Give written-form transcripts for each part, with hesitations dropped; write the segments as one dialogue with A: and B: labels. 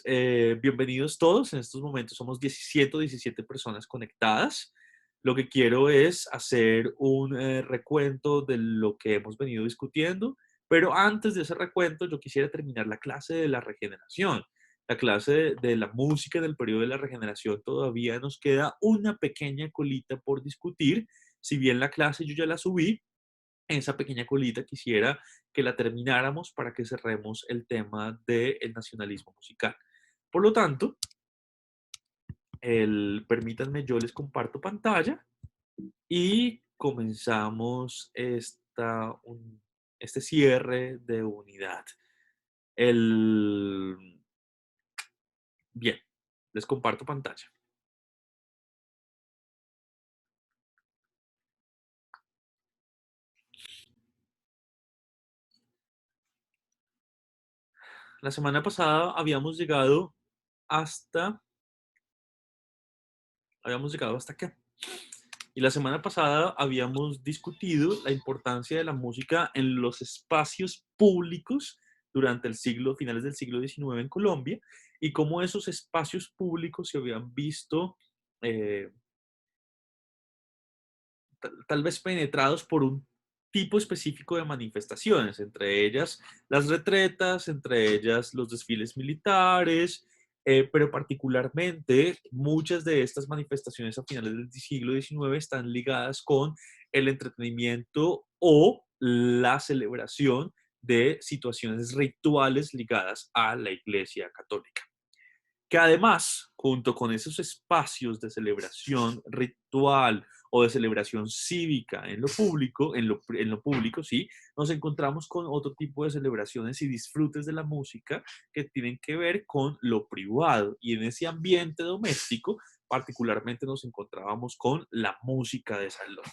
A: bienvenidos todos. En estos momentos somos 17 personas conectadas. Lo que quiero es hacer un recuento de lo que hemos venido discutiendo, pero antes de ese recuento yo quisiera terminar la clase de la regeneración. La clase de la música del periodo de la regeneración todavía nos queda una pequeña colita por discutir. Si bien la clase yo ya la subí, esa pequeña colita quisiera que la termináramos para que cerremos el tema del nacionalismo musical. Por lo tanto, permítanme, yo les comparto pantalla y comenzamos este cierre de unidad. El, bien, les comparto pantalla. La semana pasada hasta, habíamos llegado hasta acá. Y la semana pasada habíamos discutido la importancia de la música en los espacios públicos durante finales del siglo XIX en Colombia, y cómo esos espacios públicos se habían visto eh, tal vez penetrados por un tipo específico de manifestaciones, entre ellas las retretas, entre ellas los desfiles militares, pero particularmente muchas de estas manifestaciones a finales del siglo XIX están ligadas con el entretenimiento o la celebración de situaciones rituales ligadas a la Iglesia Católica, que además, junto con esos espacios de celebración ritual o de celebración cívica en lo público, sí, nos encontramos con otro tipo de celebraciones y disfrutes de la música que tienen que ver con lo privado. Y en ese ambiente doméstico, particularmente nos encontrábamos con la música de salón.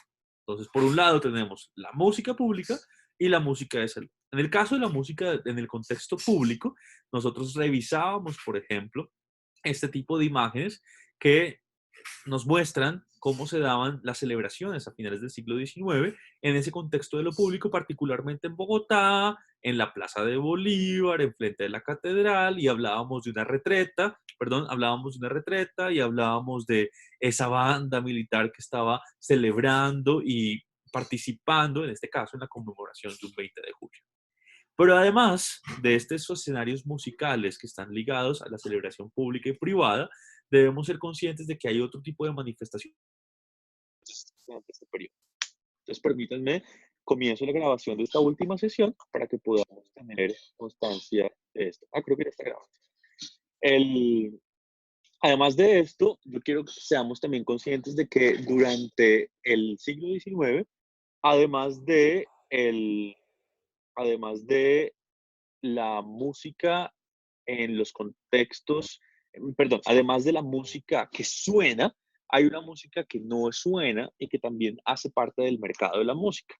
A: Entonces, por un lado tenemos la música pública y la música de salón. En el caso de la música en el contexto público, nosotros revisábamos, por ejemplo, este tipo de imágenes que nos muestran cómo se daban las celebraciones a finales del siglo XIX en ese contexto de lo público, particularmente en Bogotá, en la Plaza de Bolívar, enfrente de la catedral, y hablábamos de una retreta y hablábamos de esa banda militar que estaba celebrando y participando, en este caso, en la conmemoración de un 20 de julio. Pero además de estos escenarios musicales que están ligados a la celebración pública y privada, debemos ser conscientes de que hay otro tipo de manifestaciones durante este periodo. Entonces, permítanme, comienzo la grabación de esta última sesión para que podamos tener constancia de esto. Creo que ya está grabando. El, Además de esto, yo quiero que seamos también conscientes de que durante el siglo XIX, además de, el, además de la música en los contextos, perdón, además de la música que suena, hay una música que no suena y que también hace parte del mercado de la música.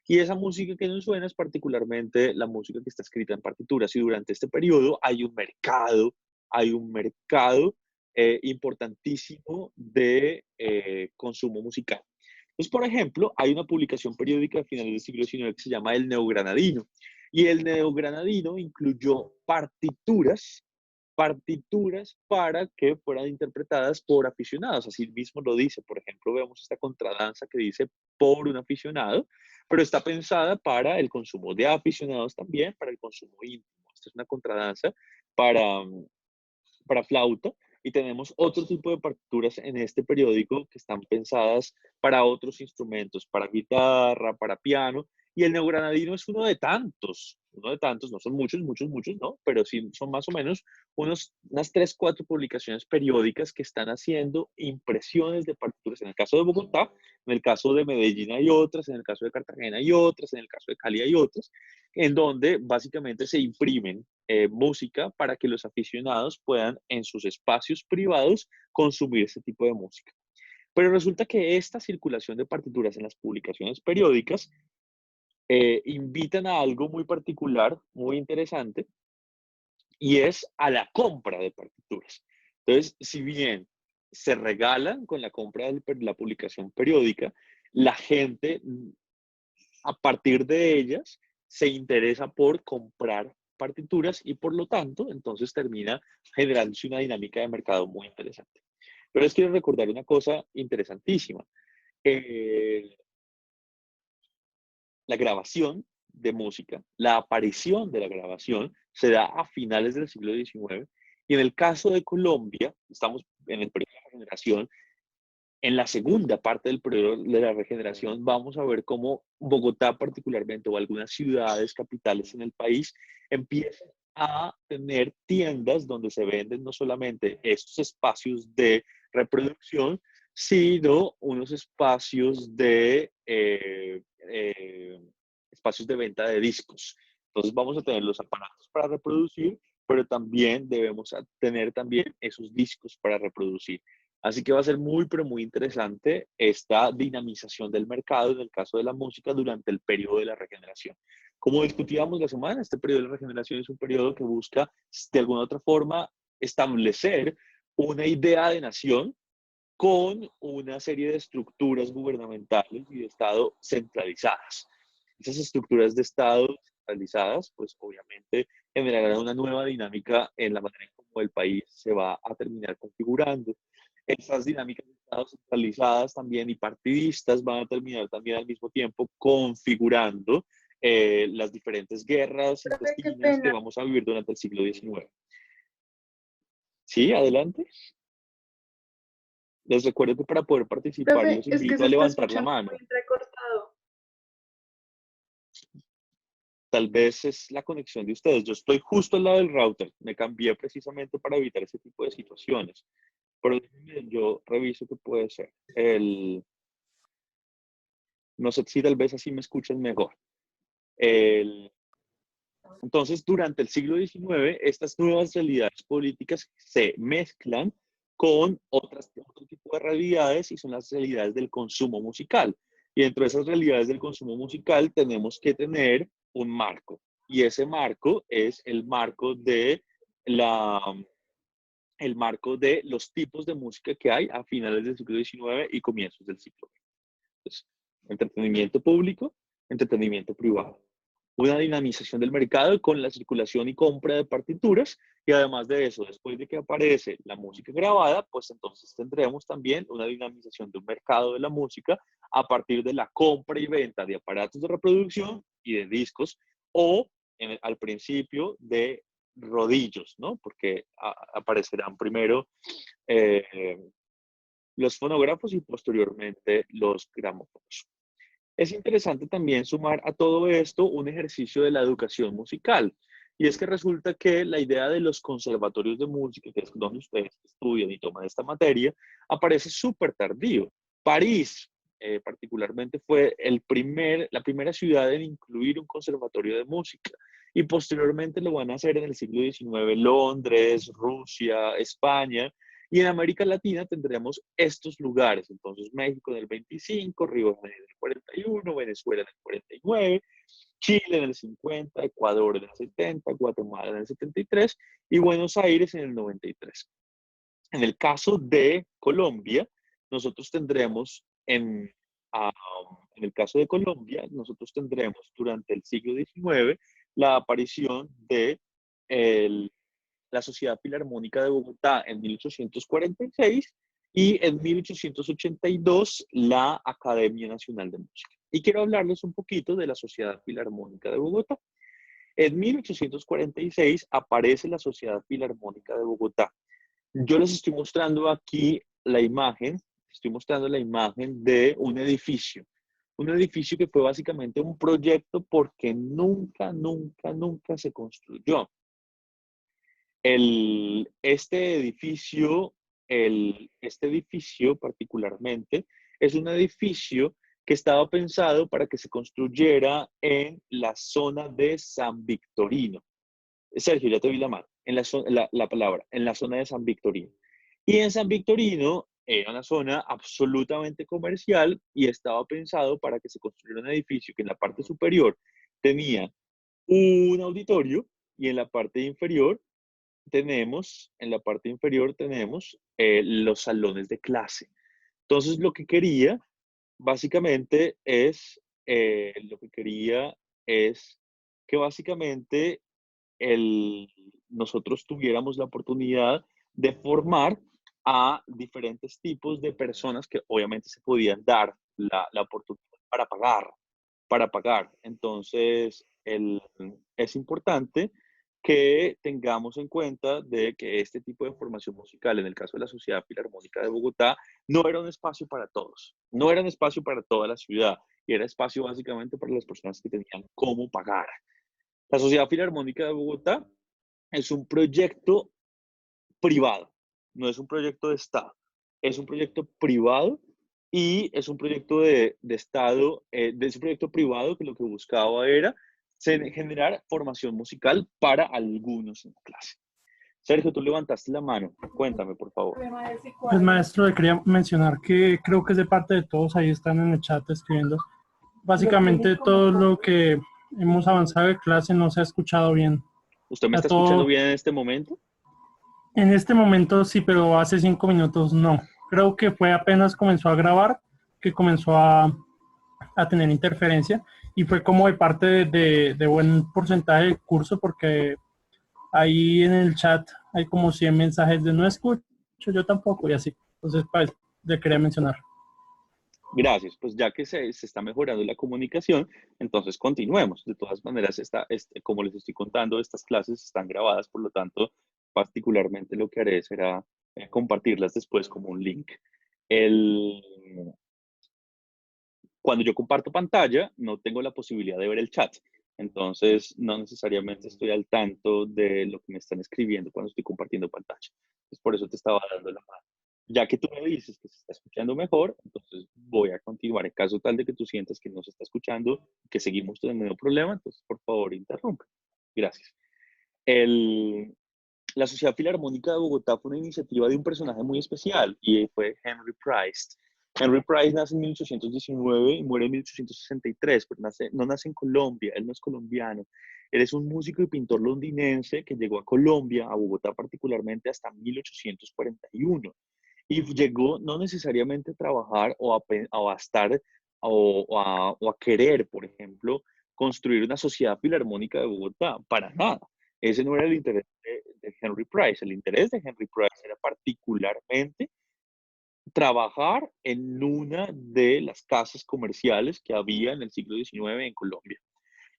A: Y esa música que no suena es particularmente la música que está escrita en partituras. Y durante este periodo hay un mercado importantísimo de consumo musical. Entonces, por ejemplo, hay una publicación periódica a finales del siglo XIX que se llama El Neogranadino. Y el Neogranadino incluyó partituras para que fueran interpretadas por aficionados. Así mismo lo dice. Por ejemplo, vemos esta contradanza que dice por un aficionado, pero está pensada para el consumo de aficionados también, para el consumo íntimo. Esta es una contradanza para, para flauta, y tenemos otro tipo de partituras en este periódico que están pensadas para otros instrumentos, para guitarra, para piano, y el neogranadino es uno de tantos, no son muchos, muchos, muchos, ¿no? Pero sí son más o menos unas 3, 4 publicaciones periódicas que están haciendo impresiones de partituras. En el caso de Bogotá, en el caso de Medellín hay otras, en el caso de Cartagena hay otras, en el caso de Cali hay otras, en donde básicamente se imprimen música para que los aficionados puedan en sus espacios privados consumir ese tipo de música. Pero resulta que esta circulación de partituras en las publicaciones periódicas invitan a algo muy particular, muy interesante, y es a la compra de partituras. Entonces, si bien se regalan con la compra de la publicación periódica, la gente a partir de ellas se interesa por comprar partituras y por lo tanto, entonces termina generándose una dinámica de mercado muy interesante. Pero les quiero recordar una cosa interesantísima. Eh, la grabación de música, la aparición de la grabación se da a finales del siglo XIX y en el caso de Colombia, estamos en el periodo de la regeneración, en la segunda parte del periodo de la regeneración vamos a ver cómo Bogotá particularmente o algunas ciudades capitales en el país empiezan a tener tiendas donde se venden no solamente estos espacios de reproducción, sino unos espacios de venta de discos. Entonces vamos a tener los aparatos para reproducir, pero también debemos tener también esos discos para reproducir. Así que va a ser muy, pero muy interesante esta dinamización del mercado en el caso de la música durante el periodo de la regeneración. Como discutíamos la semana, este periodo de la regeneración es un periodo que busca, de alguna otra forma, establecer una idea de nación con una serie de estructuras gubernamentales y de Estado centralizadas. Esas estructuras de Estado centralizadas, pues obviamente generarán una nueva dinámica en la manera en cómo el país se va a terminar configurando. Esas dinámicas de Estado centralizadas también y partidistas van a terminar también al mismo tiempo configurando las diferentes guerras
B: Profe, qué
A: intestinas que
B: pena.
A: vamos a vivir durante el siglo XIX. Sí, adelante. Les recuerdo que para poder participar
B: Profe,
A: los
B: es que
A: invito
B: se
A: a
B: está
A: levantar la
B: escuchando
A: mano.
B: muy entrecortado.
A: Tal vez es la conexión de ustedes. Yo estoy justo al lado del router. Me cambié precisamente para evitar ese tipo de situaciones. Pero yo reviso que puede ser. No sé si tal vez así me escuchan mejor. El, entonces, durante el siglo XIX, estas nuevas realidades políticas se mezclan con otro tipo de realidades y son las realidades del consumo musical. Y dentro de esas realidades del consumo musical tenemos que tener un marco. Y ese marco es la, el marco de los tipos de música que hay a finales del siglo XIX y comienzos del siglo XX. Entonces, entretenimiento público, entretenimiento privado, una dinamización del mercado con la circulación y compra de partituras y además de eso, después de que aparece la música grabada, pues entonces tendremos también una dinamización de un mercado de la música a partir de la compra y venta de aparatos de reproducción y de discos o al principio de rodillos, ¿no? Porque aparecerán primero eh, los fonógrafos y posteriormente los gramófonos. Es interesante también sumar a todo esto un ejercicio de la educación musical. Y es que resulta que la idea de los conservatorios de música, que es donde ustedes estudian y toman esta materia, aparece súper tardío. París, particularmente, fue la primera ciudad en incluir un conservatorio de música. Y posteriormente lo van a hacer en el siglo XIX Londres, Rusia, España, y en América Latina tendremos estos lugares. Entonces, México en el 25, Río de Janeiro en el 41, Venezuela en el 49, Chile en el 50, Ecuador en el 70, Guatemala en el 73 y Buenos Aires en el 93. En el caso de Colombia, nosotros tendremos en el caso de Colombia, nosotros tendremos durante el siglo XIX la aparición de el la Sociedad Filarmónica de Bogotá en 1846 y en 1882 la Academia Nacional de Música. Y quiero hablarles un poquito de la Sociedad Filarmónica de Bogotá. En 1846 aparece la Sociedad Filarmónica de Bogotá. Yo les estoy mostrando aquí la imagen, estoy mostrando la imagen de un edificio que fue básicamente un proyecto porque nunca se construyó. Este edificio particularmente es un edificio que estaba pensado para que se construyera en la zona de San Victorino. Sergio, ya te vi la mano, la palabra, en la zona de San Victorino. Y en San Victorino era una zona absolutamente comercial y estaba pensado para que se construyera un edificio que en la parte superior tenía un auditorio y en la parte inferior tenemos los salones de clase. Entonces, básicamente lo que quería es que básicamente nosotros tuviéramos la oportunidad de formar a diferentes tipos de personas que obviamente se podían dar la oportunidad para pagar, para pagar. Entonces, es importante que tengamos en cuenta de que este tipo de formación musical, en el caso de la Sociedad Filarmónica de Bogotá, no era un espacio para todos, no era un espacio para toda la ciudad, y era espacio básicamente para las personas que tenían cómo pagar. La Sociedad Filarmónica de Bogotá es un proyecto privado, no es un proyecto de Estado, es un proyecto privado y es un proyecto de Estado, es un proyecto privado que lo que buscaba era generar formación musical para algunos en la clase. Sergio, tú levantaste la mano, cuéntame por favor.
B: Pues maestro, le quería mencionar que creo que es de parte de todos, ahí están en el chat escribiendo. Básicamente todo lo que hemos avanzado de clase no se ha escuchado bien.
A: ¿Usted me
B: A
A: está escuchando
B: todo,
A: bien en este momento?
B: en este momento sí, pero hace 5 minutos no. Creo que fue apenas comenzó a grabar que comenzó a tener interferencia y fue como de parte de buen porcentaje del curso porque ahí en el chat hay como 100 mensajes de no escucho, yo tampoco y así. Entonces, pues, le quería mencionar.
A: Gracias, pues ya que se está mejorando la comunicación, entonces continuemos. De todas maneras, como les estoy contando, estas clases están grabadas, por lo tanto, particularmente lo que haré será compartirlas después como un link. El, Cuando yo comparto pantalla, no tengo la posibilidad de ver el chat. Entonces, no necesariamente estoy al tanto de lo que me están escribiendo cuando estoy compartiendo pantalla. Entonces, por eso te estaba dando la mano. Ya que tú me dices que se está escuchando mejor, entonces voy a continuar. En caso tal de que tú sientas que no se está escuchando, que seguimos teniendo el mismo problema, entonces, por favor, interrumpe. Gracias. El, la Sociedad Filarmónica de Bogotá fue una iniciativa de un personaje muy especial y fue Henry Price. Henry Price nace en 1819 y muere en 1863, pero no nace en Colombia, él no es colombiano. Él es un músico y pintor londinense que llegó a Colombia, a Bogotá particularmente, hasta 1841. Y llegó no necesariamente a trabajar o a estar o a querer, por ejemplo, construir una sociedad filarmónica de Bogotá, para nada. Ese no era el interés de Henry Price. El interés de Henry Price era particularmente trabajar en una de las casas comerciales que había en el siglo XIX en Colombia.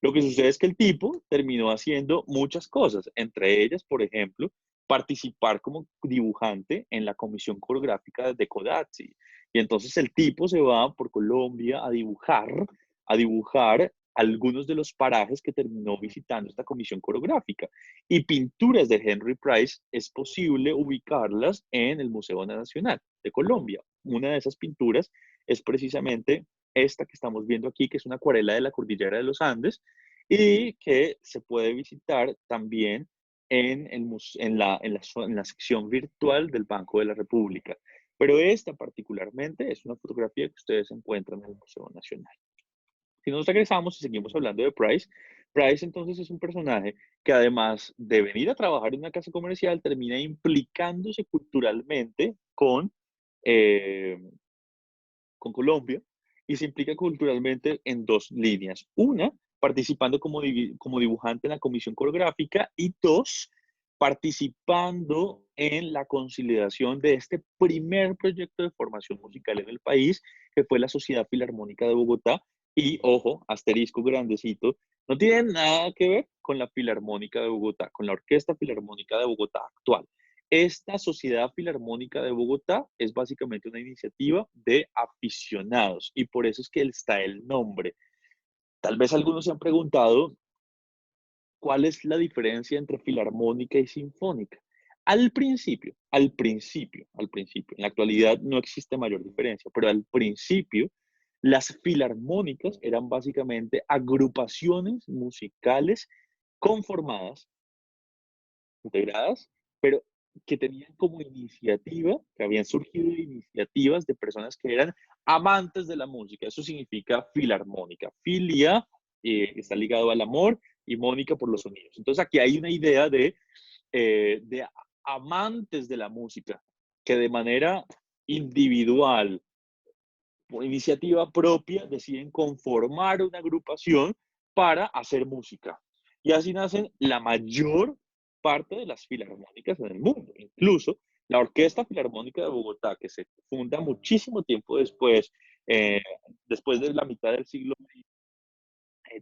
A: Lo que sucede es que el tipo terminó haciendo muchas cosas, entre ellas, por ejemplo, participar como dibujante en la comisión coreográfica de Codazzi. Y entonces el tipo se va por Colombia a dibujar algunos de los parajes que terminó visitando esta comisión coreográfica. Y pinturas de Henry Price es posible ubicarlas en el Museo Nacional de Colombia. Una de esas pinturas es precisamente esta que estamos viendo aquí, que es una acuarela de la cordillera de los Andes y que se puede visitar también en la sección virtual del Banco de la República. Pero esta particularmente es una fotografía que ustedes encuentran en el Museo Nacional. Si nos regresamos y seguimos hablando de Price, Price entonces es un personaje que además de venir a trabajar en una casa comercial, termina implicándose culturalmente eh, con Colombia y se implica culturalmente en dos líneas. Una, participando como dibujante en la comisión coreográfica y dos, participando en la consolidación de este primer proyecto de formación musical en el país, que fue la Sociedad Filarmónica de Bogotá. Y, ojo, asterisco grandecito, no tiene nada que ver con la Filarmónica de Bogotá, con la Orquesta Filarmónica de Bogotá actual. Esta Sociedad Filarmónica de Bogotá es básicamente una iniciativa de aficionados y por eso es que está el nombre. Tal vez algunos se han preguntado cuál es la diferencia entre filarmónica y sinfónica. Al principio, en la actualidad no existe mayor diferencia, pero al principio las filarmónicas eran básicamente agrupaciones musicales conformadas, integradas, pero que tenían como iniciativa, que habían surgido de iniciativas de personas que eran amantes de la música. Eso significa filarmónica. Filia está ligado al amor y mónica por los sonidos. Entonces aquí hay una idea de amantes de la música que de manera individual, por iniciativa propia, deciden conformar una agrupación para hacer música. Y así nacen la mayor parte de las filarmónicas en el mundo. Incluso la Orquesta Filarmónica de Bogotá, que se funda muchísimo tiempo después, eh, después de la mitad del siglo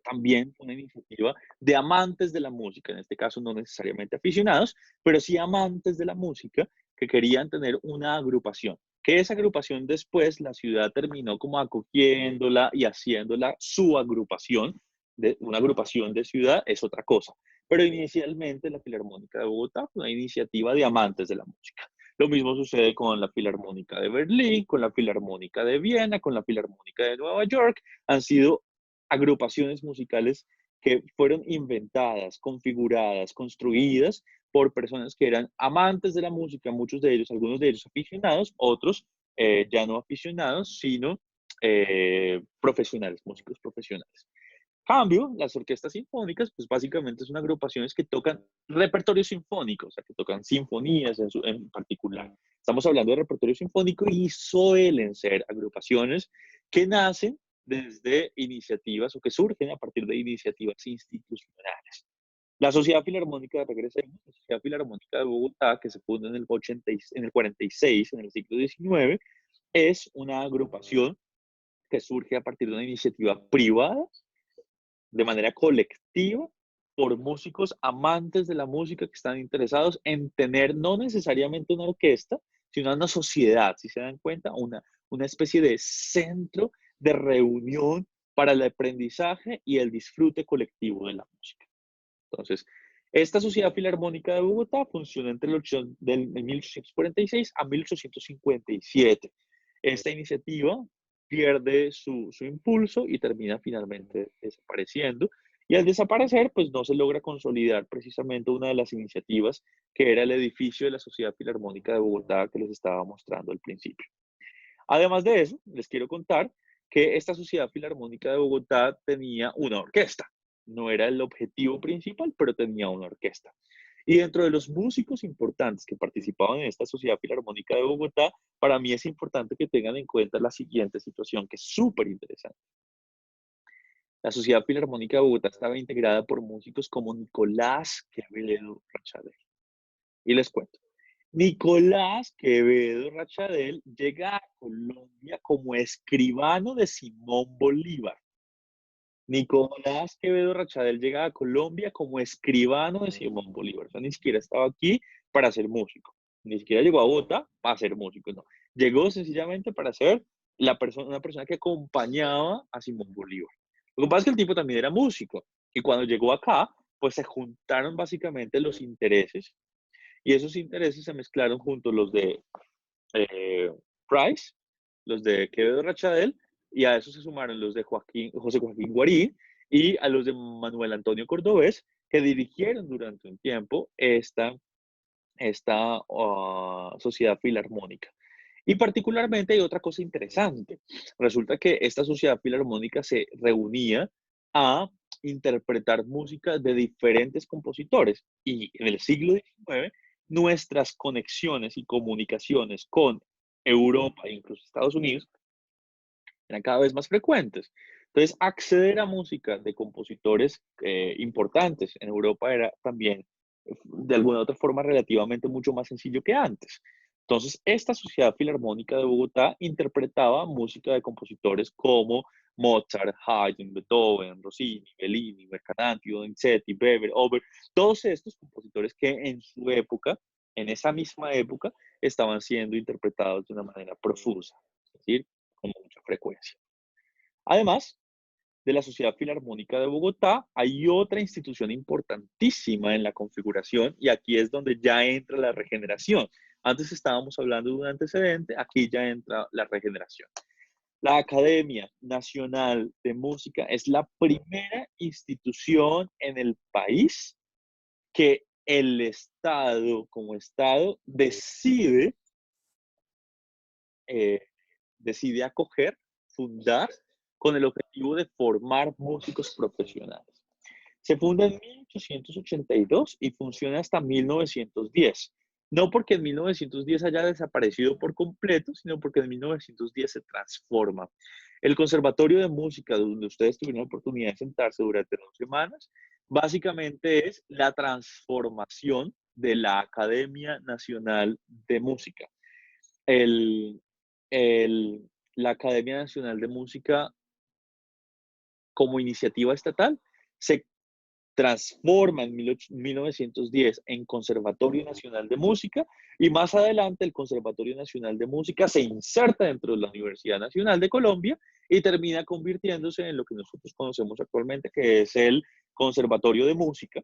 A: también una iniciativa de amantes de la música, en este caso no necesariamente aficionados, pero sí amantes de la música que querían tener una agrupación. Que esa agrupación después la ciudad terminó como acogiéndola y haciéndola su agrupación, de una agrupación de ciudad es otra cosa. Pero inicialmente la Filarmónica de Bogotá fue una iniciativa de amantes de la música. Lo mismo sucede con la Filarmónica de Berlín, con la Filarmónica de Viena, con la Filarmónica de Nueva York. Han sido agrupaciones musicales que fueron inventadas, configuradas, construidas por personas que eran amantes de la música, muchos de ellos, algunos de ellos aficionados, otros ya no aficionados, sino profesionales, músicos profesionales. Cambio, las orquestas sinfónicas, pues básicamente son agrupaciones que tocan repertorio sinfónico, o sea, que tocan sinfonías en particular. Estamos hablando de repertorio sinfónico y suelen ser agrupaciones que nacen desde iniciativas o que surgen a partir de iniciativas institucionales. La Sociedad Filarmónica, regresemos, la Sociedad Filarmónica de Bogotá, que se funda en el, 80, en el 46, en el siglo XIX, es una agrupación que surge a partir de una iniciativa privada de manera colectiva por músicos amantes de la música que están interesados en tener no necesariamente una orquesta, sino una sociedad, si se dan cuenta, una especie de centro de reunión para el aprendizaje y el disfrute colectivo de la música. Entonces, esta Sociedad Filarmónica de Bogotá funciona entre del 1846 a 1857. Esta iniciativa pierde su impulso y termina finalmente desapareciendo. Y al desaparecer, pues no se logra consolidar precisamente una de las iniciativas que era el edificio de la Sociedad Filarmónica de Bogotá que les estaba mostrando al principio. Además de eso, les quiero contar que esta Sociedad Filarmónica de Bogotá tenía una orquesta. No era el objetivo principal, pero tenía una orquesta. Y dentro de los músicos importantes que participaban en esta Sociedad Filarmónica de Bogotá, para mí es importante que tengan en cuenta la siguiente situación, que es súper interesante. La Sociedad Filarmónica de Bogotá estaba integrada por músicos como Nicolás Quevedo Rachadel. Y les cuento. Nicolás Quevedo Rachadel llega a Colombia como escribano de Simón Bolívar. Nicolás Quevedo Rachadel llega a Colombia como escribano de Simón Bolívar. O sea, ni siquiera estaba aquí para ser músico. Ni siquiera llegó a Bogotá para ser músico, no. Llegó sencillamente para ser una persona que acompañaba a Simón Bolívar. Lo que pasa es que el tipo también era músico. Y cuando llegó acá, pues se juntaron básicamente los intereses y esos intereses se mezclaron junto los de eh, Price, los de Quevedo Rachadel, y a eso se sumaron los de José Joaquín Guarín y a los de Manuel Antonio Cordobés, que dirigieron durante un tiempo esta sociedad filarmónica. Y particularmente hay otra cosa interesante. Resulta que esta sociedad filarmónica se reunía a interpretar música de diferentes compositores. Y en el siglo XIX, nuestras conexiones y comunicaciones con Europa e incluso Estados Unidos eran cada vez más frecuentes. Entonces, acceder a música de compositores importantes en Europa era también, de alguna u otra forma, relativamente mucho más sencillo que antes. Entonces, esta Sociedad Filarmónica de Bogotá interpretaba música de compositores como Mozart, Haydn, Beethoven, Rossini, Bellini, Mercadante, Donizetti, Weber, Ober, todos estos compositores que en su época, en esa misma época, estaban siendo interpretados de una manera profusa, es decir, con mucha frecuencia. Además de la Sociedad Filarmónica de Bogotá, hay otra institución importantísima en la configuración y aquí es donde ya entra la regeneración. Antes estábamos hablando de un antecedente, aquí ya entra la regeneración. La Academia Nacional de Música es la primera institución en el país que el Estado, como Estado, eh, decide acoger, fundar, con el objetivo de formar músicos profesionales. Se funda en 1882 y funciona hasta 1910. No porque en 1910 haya desaparecido por completo, sino porque en 1910 se transforma. El Conservatorio de Música, donde ustedes tuvieron la oportunidad de sentarse durante 2 semanas, Básicamente es la transformación de la Academia Nacional de Música. El, la Academia Nacional de Música como iniciativa estatal se transforma en 1910 en Conservatorio Nacional de Música y más adelante el Conservatorio Nacional de Música se inserta dentro de la Universidad Nacional de Colombia y termina convirtiéndose en lo que nosotros conocemos actualmente, que es el Conservatorio de Música,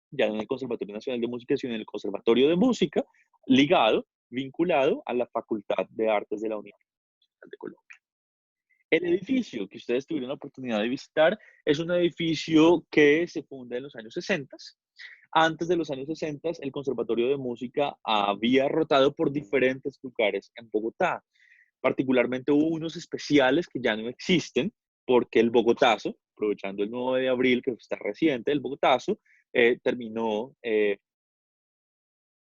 A: ya no en el Conservatorio Nacional de Música, sino en el Conservatorio de Música, ligado, vinculado a la Facultad de Artes de la Universidad Nacional de Colombia. El edificio que ustedes tuvieron la oportunidad de visitar es un edificio que se funda en los años 60. Antes de los años 60, el Conservatorio de Música había rotado por diferentes lugares en Bogotá. Particularmente hubo unos especiales que ya no existen porque el Bogotazo, aprovechando el 9 de abril, que está reciente, el Bogotazo, terminó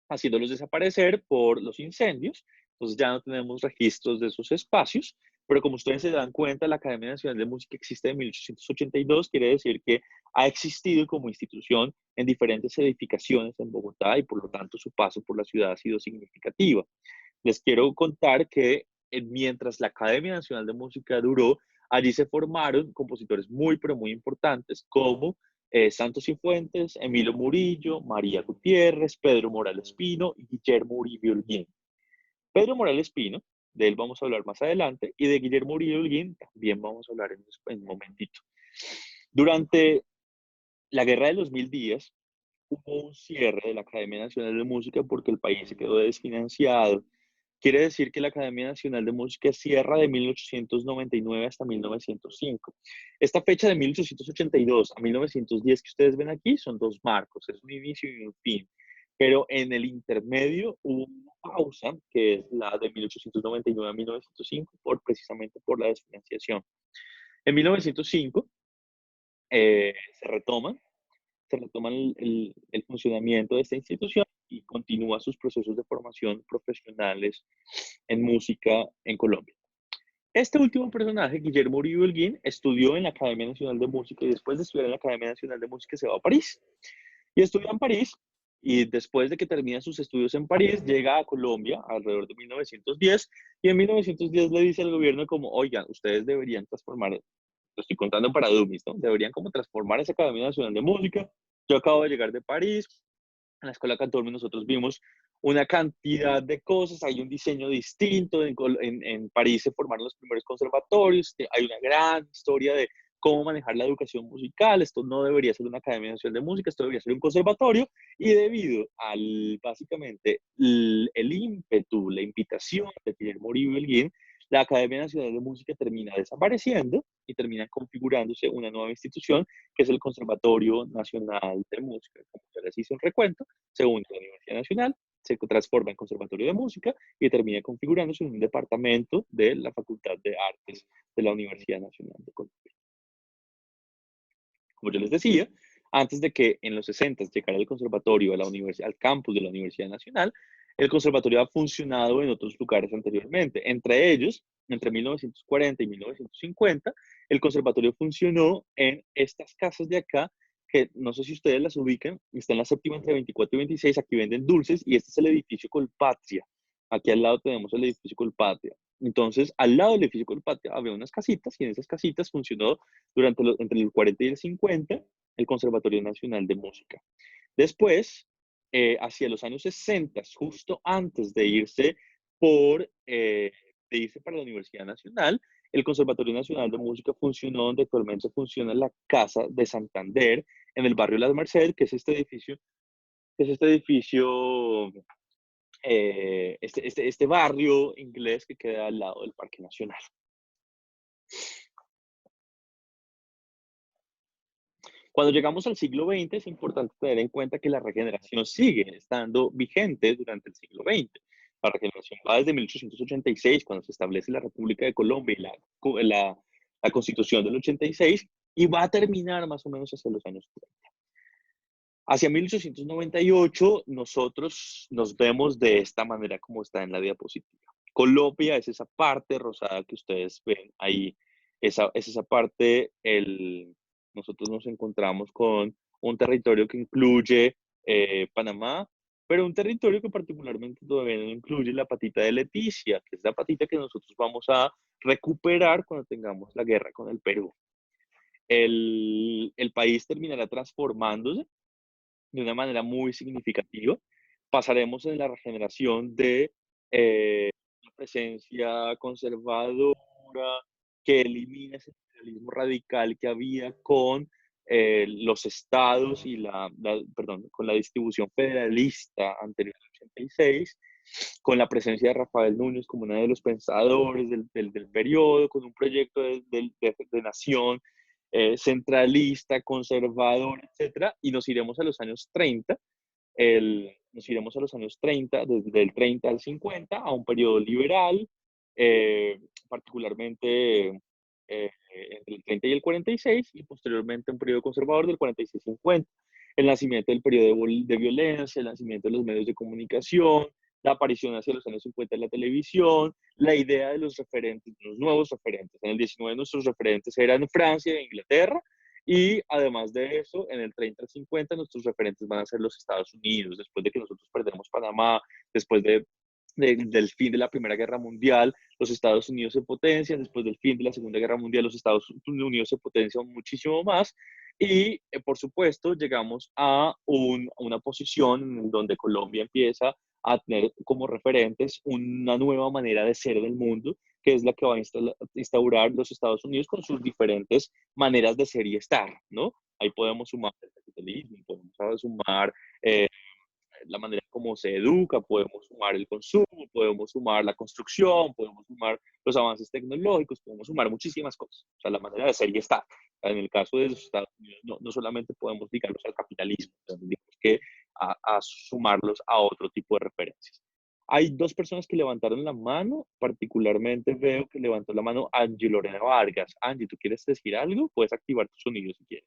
A: haciéndolos desaparecer por los incendios. Entonces ya no tenemos registros de esos espacios, pero como ustedes se dan cuenta, la Academia Nacional de Música existe de 1882, quiere decir que ha existido como institución en diferentes edificaciones en Bogotá y por lo tanto su paso por la ciudad ha sido significativa. Les quiero contar que mientras la Academia Nacional de Música duró, allí se formaron compositores muy, pero muy importantes como Santos Cifuentes, Emilio Murillo, María Gutiérrez, Pedro Morales Pino y Guillermo Uribe Holguín. Pedro Morales Pino, de él vamos a hablar más adelante, y de Guillermo Uribe Holguín también vamos a hablar en un momentito. Durante la Guerra de los Mil Días, hubo un cierre de la Academia Nacional de Música porque el país se quedó desfinanciado. Quiere decir que la Academia Nacional de Música cierra de 1899 hasta 1905. Esta fecha de 1882 a 1910 que ustedes ven aquí son dos marcos, es un inicio y un fin. Pero en el intermedio hubo una pausa, que es la de 1899 a 1905, precisamente por la desfinanciación. En 1905 se retoma el funcionamiento de esta institución y continúa sus procesos de formación profesionales en música en Colombia. Este último personaje, Guillermo Uribe Holguín, estudió en la Academia Nacional de Música y después de estudiar en la Academia Nacional de Música se va a París. Y estudia en París y después de que termina sus estudios en París, llega a Colombia alrededor de 1910 y en 1910 le dice al gobierno como, oigan, ustedes deberían transformar, lo estoy contando para Dummies, ¿no? Deberían como transformar esa Academia Nacional de Música. Yo acabo de llegar de París, en la Escuela Cantorme nosotros vimos una cantidad de cosas, hay un diseño distinto, en París se formaron los primeros conservatorios, hay una gran historia de cómo manejar la educación musical, esto no debería ser una academia nacional de música, esto debería ser un conservatorio, y debido al, básicamente, el ímpetu, la invitación de Guillermo Uribe Holguín, la Academia Nacional de Música termina desapareciendo y termina configurándose una nueva institución que es el Conservatorio Nacional de Música. Como ya les hice un recuento, se une a la Universidad Nacional, se transforma en Conservatorio de Música y termina configurándose en un departamento de la Facultad de Artes de la Universidad Nacional de Colombia. Como yo les decía, antes de que en los 60 llegara el conservatorio a la universidad, al campus de la Universidad Nacional, el conservatorio ha funcionado en otros lugares anteriormente. Entre ellos, entre 1940 y 1950, el conservatorio funcionó en estas casas de acá, que no sé si ustedes las ubican, está en la séptima entre 24 y 26, aquí venden dulces, y este es el edificio Colpatria. Aquí al lado tenemos el edificio Colpatria. Entonces, al lado del edificio Colpatria había unas casitas, y en esas casitas funcionó entre el 40 y el 50 el Conservatorio Nacional de Música. Después, hacia los años 60, justo antes de irse para la Universidad Nacional, el Conservatorio Nacional de Música funcionó donde actualmente funciona la Casa de Santander, en el barrio Las Mercedes, que es este edificio, este barrio inglés que queda al lado del Parque Nacional. Cuando llegamos al siglo XX es importante tener en cuenta que la regeneración sigue estando vigente durante el siglo XX. La regeneración va desde 1886, cuando se establece la República de Colombia y la Constitución del 86, y va a terminar más o menos hacia los años 30. Hacia 1898 nosotros nos vemos de esta manera como está en la diapositiva. Colombia es esa parte rosada que ustedes ven ahí, es esa parte, nosotros nos encontramos con un territorio que incluye Panamá, pero un territorio que particularmente todavía no incluye la patita de Leticia, que es la patita que nosotros vamos a recuperar cuando tengamos la guerra con el Perú. El país terminará transformándose de una manera muy significativa. Pasaremos en la regeneración de una presencia conservadora que elimina ese federalismo radical que había con los estados y perdón, con la distribución federalista anterior al 86, con la presencia de Rafael Núñez como uno de los pensadores del periodo, con un proyecto de nación centralista, conservador, etcétera, y nos iremos a los años 30, nos iremos a los años 30, desde el 30 al 50, a un periodo liberal, particularmente entre el 30 y el 46, y posteriormente un periodo conservador del 46-50. El nacimiento del periodo de violencia, el nacimiento de los medios de comunicación, la aparición hacia los años 50 de la televisión, la idea de los referentes, de los nuevos referentes. En el 19 nuestros referentes eran Francia e Inglaterra, y además de eso, en el 30 al 50 nuestros referentes van a ser los Estados Unidos, después de que nosotros perdemos Panamá, después del fin de la Primera Guerra Mundial, los Estados Unidos se potencian, después del fin de la Segunda Guerra Mundial, los Estados Unidos se potencian muchísimo más, y por supuesto llegamos a una posición en donde Colombia empieza a tener como referentes una nueva manera de ser del mundo, que es la que va a instaurar los Estados Unidos con sus diferentes maneras de ser y estar, ¿no? Ahí podemos sumar el capitalismo, podemos sumar la manera como se educa, podemos sumar el consumo, podemos sumar la construcción, podemos sumar los avances tecnológicos, podemos sumar muchísimas cosas. O sea, la manera de ser y estar. En el caso de los Estados Unidos, no solamente podemos ligarlos al capitalismo, tenemos que sumarlos a otro tipo de referencias. Hay dos personas que levantaron la mano, particularmente veo que levantó la mano Angie Lorena Vargas. Angie, ¿tú quieres decir algo? Puedes activar tu sonido si quieres.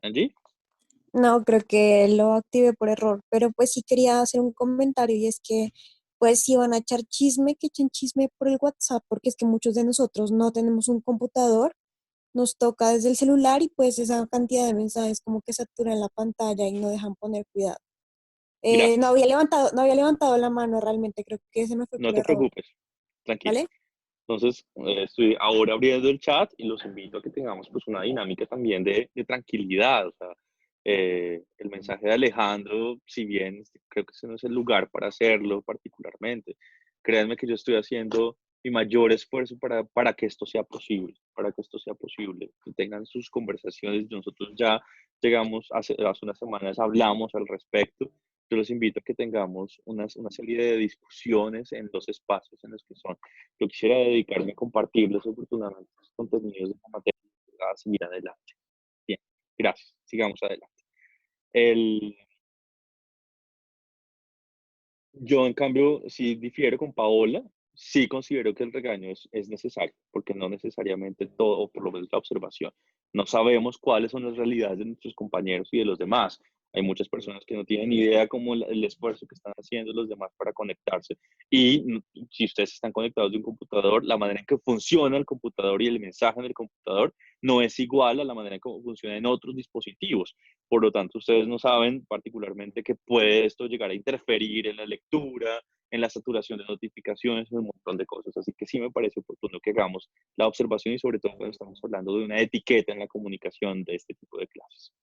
A: Angie.
C: No, creo que lo activé por error, pero pues sí quería hacer un comentario y es que pues si van a echar chisme, que echen chisme por el WhatsApp, porque es que muchos de nosotros no tenemos un computador, nos toca desde el celular y pues esa cantidad de mensajes como que saturan la pantalla y no dejan poner cuidado.
A: Gracias.
C: No había levantado la mano realmente, creo que se me fue
A: No
C: por
A: te
C: error,
A: preocupes. Tranquila.
C: ¿vale?
A: Entonces, estoy ahora abriendo el chat y los invito a que tengamos pues una dinámica también de tranquilidad. O sea, el mensaje de Alejandro, si bien creo que ese no es el lugar para hacerlo particularmente, créanme que yo estoy haciendo mi mayor esfuerzo para que esto sea posible, para que esto sea posible, que tengan sus conversaciones. Nosotros ya llegamos, hace unas semanas hablamos al respecto. Yo los invito a que tengamos una serie de discusiones en los espacios en los que son. Yo quisiera dedicarme a compartirles oportunamente los contenidos de la materia para seguir adelante. Bien, gracias. Sigamos adelante. El, yo, en cambio, sí difiero con Paola, sí considero que el regaño es necesario, porque no necesariamente todo, o por lo menos la observación, no sabemos cuáles son las realidades de nuestros compañeros y de los demás. Hay muchas personas que no tienen ni idea cómo el esfuerzo que están haciendo los demás para conectarse. Y si ustedes están conectados de un computador, la manera en que funciona el computador y el mensaje en el computador no es igual a la manera en que funciona en otros dispositivos. Por lo tanto, ustedes no saben particularmente que puede esto llegar a interferir en la lectura, en la saturación de notificaciones, en un montón de cosas. Así que sí me parece oportuno que hagamos la observación y sobre todo cuando estamos hablando de una etiqueta en la comunicación de este tipo de clases.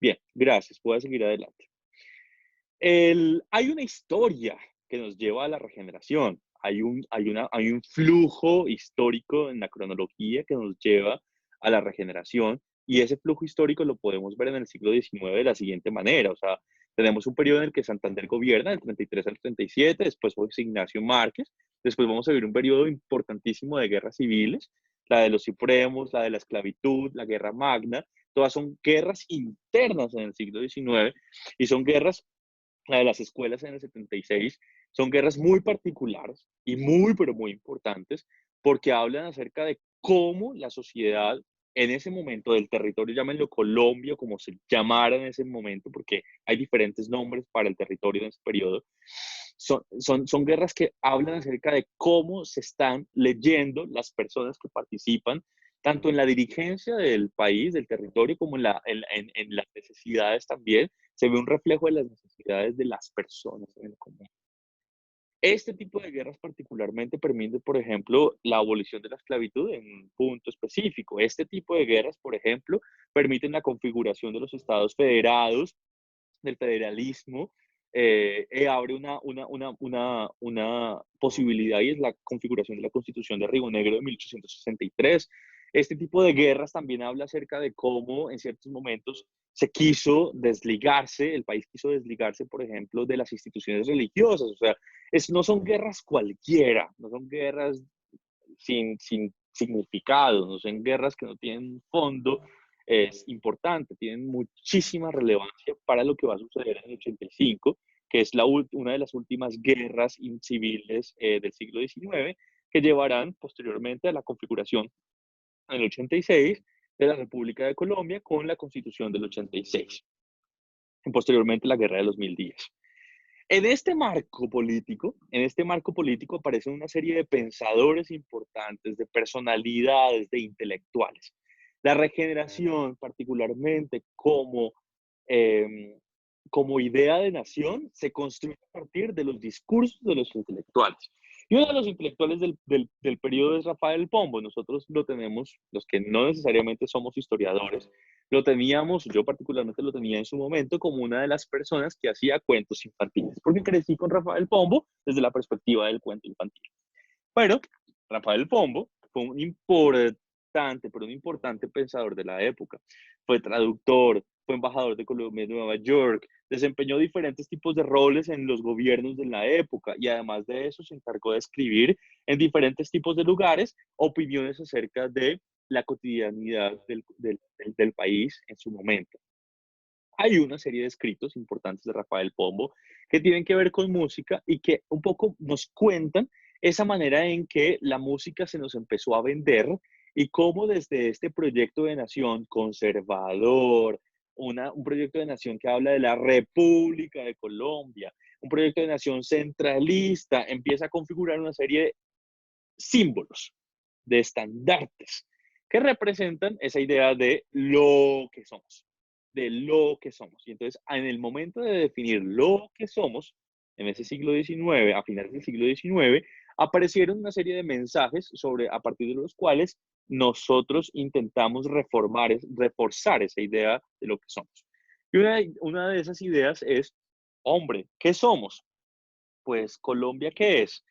A: Bien, gracias. Puedo seguir adelante. Hay una historia que nos lleva a la regeneración. Hay un flujo histórico en la cronología que nos lleva a la regeneración, y ese flujo histórico lo podemos ver en el siglo XIX de la siguiente manera. O sea, tenemos un periodo en el que Santander gobierna, del 33 al 37, después fue Ignacio Márquez, después vamos a vivir un periodo importantísimo de guerras civiles, la de los Supremos, la de la esclavitud, la Guerra Magna. Todas son guerras internas en el siglo XIX, y son guerras, la de las escuelas en el 76, son guerras muy particulares y muy, pero muy importantes, porque hablan acerca de cómo la sociedad en ese momento del territorio, llámenlo Colombia, como se llamara en ese momento, porque hay diferentes nombres para el territorio en ese periodo,
D: son guerras que hablan acerca de cómo se están leyendo las personas que participan, tanto en la dirigencia del país, del territorio, como en las necesidades también. Se ve un reflejo de las necesidades de las personas en el común. Este tipo de guerras particularmente permite, por ejemplo, la abolición de la esclavitud en un punto específico. Este tipo de guerras, por ejemplo, permiten la configuración de los estados federados, del federalismo, abre una posibilidad, y es la configuración de la Constitución de Río Negro de 1863. Este tipo de guerras también habla acerca de cómo en ciertos momentos se quiso desligarse, el país quiso desligarse, por ejemplo, de las instituciones religiosas. O sea, no son guerras cualquiera, no son guerras sin significado, no son guerras que no tienen un fondo importante, tienen muchísima relevancia para lo que va a suceder en el 85, que es una de las últimas guerras civiles del siglo XIX, que llevarán posteriormente a la configuración en el 86 de la República de Colombia con la Constitución del 86, y posteriormente la Guerra de los 1000 días. En este marco político aparecen una serie de pensadores importantes, de personalidades, de intelectuales. La regeneración, particularmente como idea de nación, se construye a partir de los discursos de los intelectuales. Y uno de los intelectuales del periodo es Rafael Pombo. Nosotros lo tenemos, los que no necesariamente somos historiadores, lo teníamos, yo particularmente lo tenía en su momento como una de las personas que hacía cuentos infantiles, porque crecí con Rafael Pombo desde la perspectiva del cuento infantil. Pero Rafael Pombo fue un importante pensador de la época. Fue traductor, fue embajador de Colombia en Nueva York, desempeñó diferentes tipos de roles en los gobiernos de la época, y además de eso se encargó de escribir en diferentes tipos de lugares opiniones acerca de la cotidianidad del país en su momento. Hay una serie de escritos importantes de Rafael Pombo que tienen que ver con música y que un poco nos cuentan esa manera en que la música se nos empezó a vender, y cómo desde este proyecto de nación conservador, un proyecto de nación que habla de la República de Colombia, un proyecto de nación centralista, empieza a configurar una serie de símbolos, de estandartes, que representan esa idea de lo que somos, de lo que somos. Y entonces, en el momento de definir lo que somos, en ese siglo XIX, a finales del siglo XIX, aparecieron una serie de mensajes a partir de los cuales nosotros intentamos reforzar esa idea de lo que somos. Y una de esas ideas es, hombre, ¿qué somos? Pues Colombia, ¿qué es?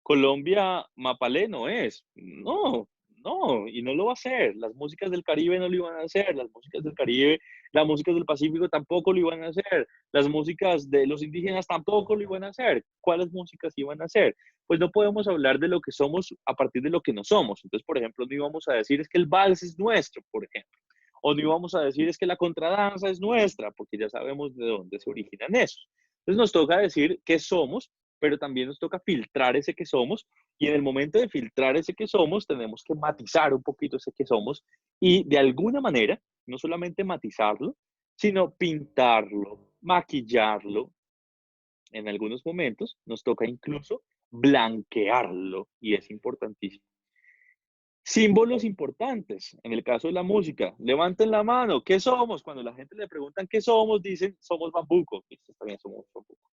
D: Colombia, Mapalé no es. No, no, y no lo va a hacer. Las músicas del Caribe no lo iban a hacer. Las músicas del Caribe, las músicas del Pacífico tampoco lo iban a hacer. Las músicas de los indígenas tampoco lo iban a hacer. ¿Cuáles músicas iban a hacer? Pues no podemos hablar de lo que somos a partir de lo que no somos. Entonces, por ejemplo, no íbamos a decir es que el vals es nuestro, por ejemplo. O no íbamos a decir es que la contradanza es nuestra, porque ya sabemos de dónde se originan esos. Entonces nos toca decir qué somos, pero también nos toca filtrar ese que somos, y en el momento de filtrar ese que somos tenemos que matizar un poquito ese que somos, y de alguna manera no solamente matizarlo, sino pintarlo, maquillarlo. En algunos momentos nos toca incluso blanquearlo, y es importantísimo. Símbolos importantes, en el caso de la música, levanten la mano, ¿qué somos? Cuando la gente le preguntan qué somos, dicen, somos bambuco. Listo, también somos bambuco.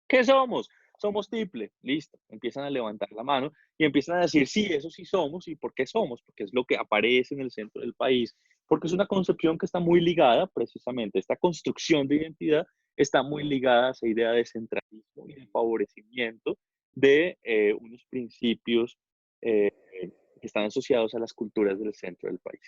D: ¿Qué somos? Somos tiple. Listo. Empiezan a levantar la mano y empiezan a decir, sí, eso sí somos. ¿Y por qué somos? Porque es lo que aparece en el centro del país. Porque es una concepción que está muy ligada, precisamente, esta construcción de identidad está muy ligada a esa idea de centralismo y de favorecimiento de unos principios que están asociados a las culturas del centro del país.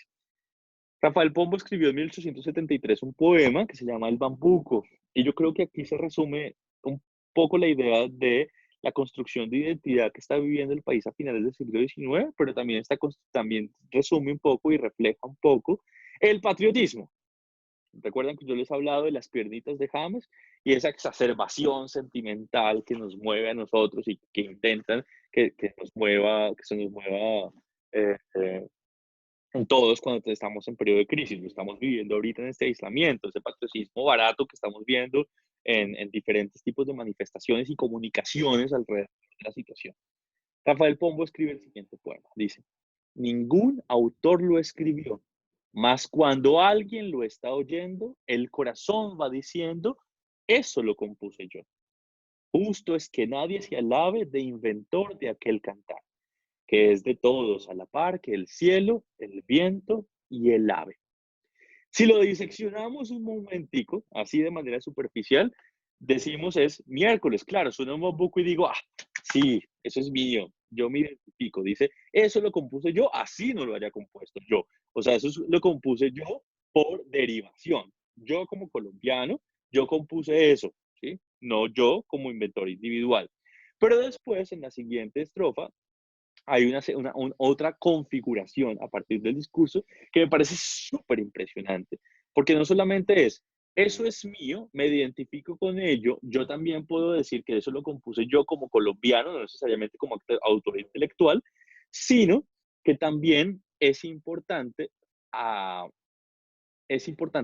D: Rafael Pombo escribió en 1873 un poema que se llama El Bambuco, y yo creo que aquí se resume un poco la idea de la construcción de identidad que está viviendo el país a finales del siglo XIX, pero también resume un poco y refleja un poco el patriotismo. Recuerdan que yo les he hablado de las piernitas de James y esa exacerbación sentimental que nos mueve a nosotros y que intentan que se nos mueva eh, eh, en todos cuando estamos en periodo de crisis. Lo estamos viviendo ahorita en este aislamiento, ese patriotismo barato que estamos viendo en diferentes tipos de manifestaciones y comunicaciones alrededor de la situación. Rafael Pombo escribe el siguiente poema. Dice, ningún autor lo escribió, mas cuando alguien lo está oyendo, el corazón va diciendo, eso lo compuse yo. Justo es que nadie se alabe de inventor de aquel cantar, que es de todos a la par que el cielo, el viento y el ave. Si lo diseccionamos un momentico, así de manera superficial, decimos es miércoles, claro, suena un poco y digo, sí, eso es mío, yo me identifico, dice, eso lo compuse yo, así no lo haya compuesto yo. O sea, eso lo compuse yo por derivación. Yo como colombiano, yo compuse eso, ¿sí? No yo como inventor individual. Pero después, en la siguiente estrofa, hay otra configuración a partir del discurso que me parece súper impresionante, porque no solamente es, eso es mío, me identifico con ello, yo también puedo decir que eso lo compuse yo como colombiano, no necesariamente como autor intelectual, sino que también es importante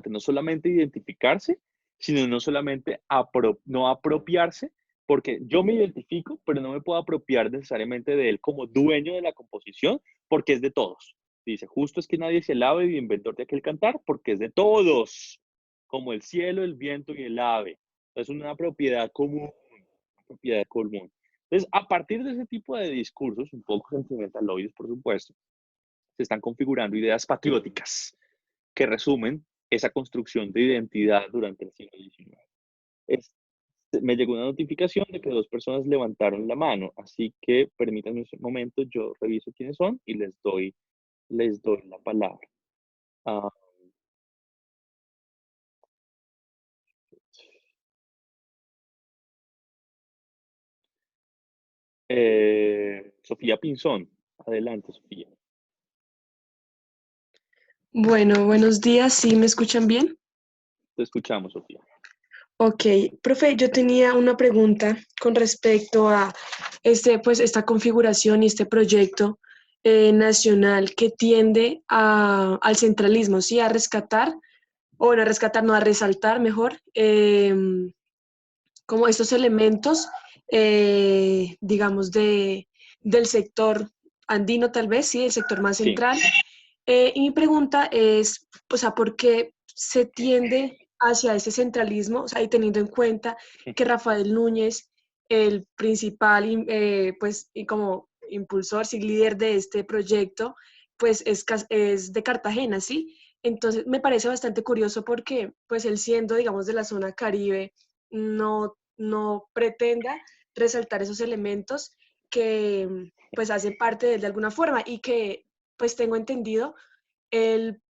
D: no solamente identificarse, sino no solamente no apropiarse, porque yo me identifico, pero no me puedo apropiar necesariamente de él como dueño de la composición, porque es de todos. Dice, justo es que nadie se alabe de inventor de aquel cantar, porque es de todos, como el cielo, el viento y el ave. Es una propiedad común, una propiedad común. Entonces, a partir de ese tipo de discursos, un poco sentimentaloides, por supuesto, se están configurando ideas patrióticas que resumen esa construcción de identidad durante el siglo XIX. Me llegó una notificación de que 2 personas levantaron la mano, así que permítanme un momento, yo reviso quiénes son y les doy la palabra. Ah, Sofía Pinzón, adelante, Sofía.
E: Bueno, buenos días, ¿sí me escuchan bien?
D: Te escuchamos, Sofía.
E: Ok, profe, yo tenía una pregunta con respecto a pues, esta configuración y este proyecto nacional que tiende al centralismo, ¿sí? A rescatar, o no a rescatar, no a resaltar mejor, como estos elementos, digamos, del sector andino tal vez, ¿sí? El sector más
D: Sí.
E: central. Y mi pregunta es, o sea, ¿por qué se tiende hacia ese centralismo? O sea, y teniendo en cuenta que Rafael Núñez, el principal, pues, y como impulsor, sí, líder de este proyecto, pues es de Cartagena, ¿sí? Entonces, me parece bastante curioso porque, pues, él siendo, digamos, de la zona Caribe, no pretenda resaltar esos elementos que, pues, hacen parte de él de alguna forma y que, pues, tengo entendido, él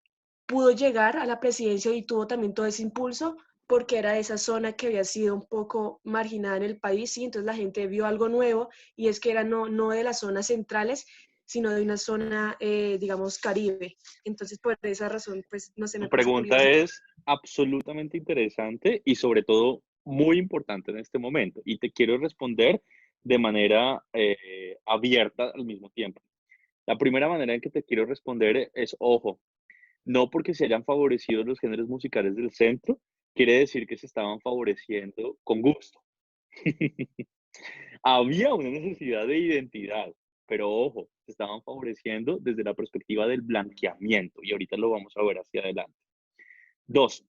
E: pudo llegar a la presidencia y tuvo también todo ese impulso porque era de esa zona que había sido un poco marginada en el país, y entonces la gente vio algo nuevo, y es que era no de las zonas centrales, sino de una zona, digamos, Caribe. Entonces, por esa razón, pues, no sé, me
D: Tu
E: parece
D: pregunta
E: curioso.
D: es absolutamente interesante y sobre todo muy importante en este momento. Y te quiero responder de manera abierta al mismo tiempo. La primera manera en que te quiero responder es, ojo, no porque se hayan favorecido los géneros musicales del centro, quiere decir que se estaban favoreciendo con gusto. Había una necesidad de identidad, pero ojo, se estaban favoreciendo desde la perspectiva del blanqueamiento y ahorita lo vamos a ver hacia adelante. 2,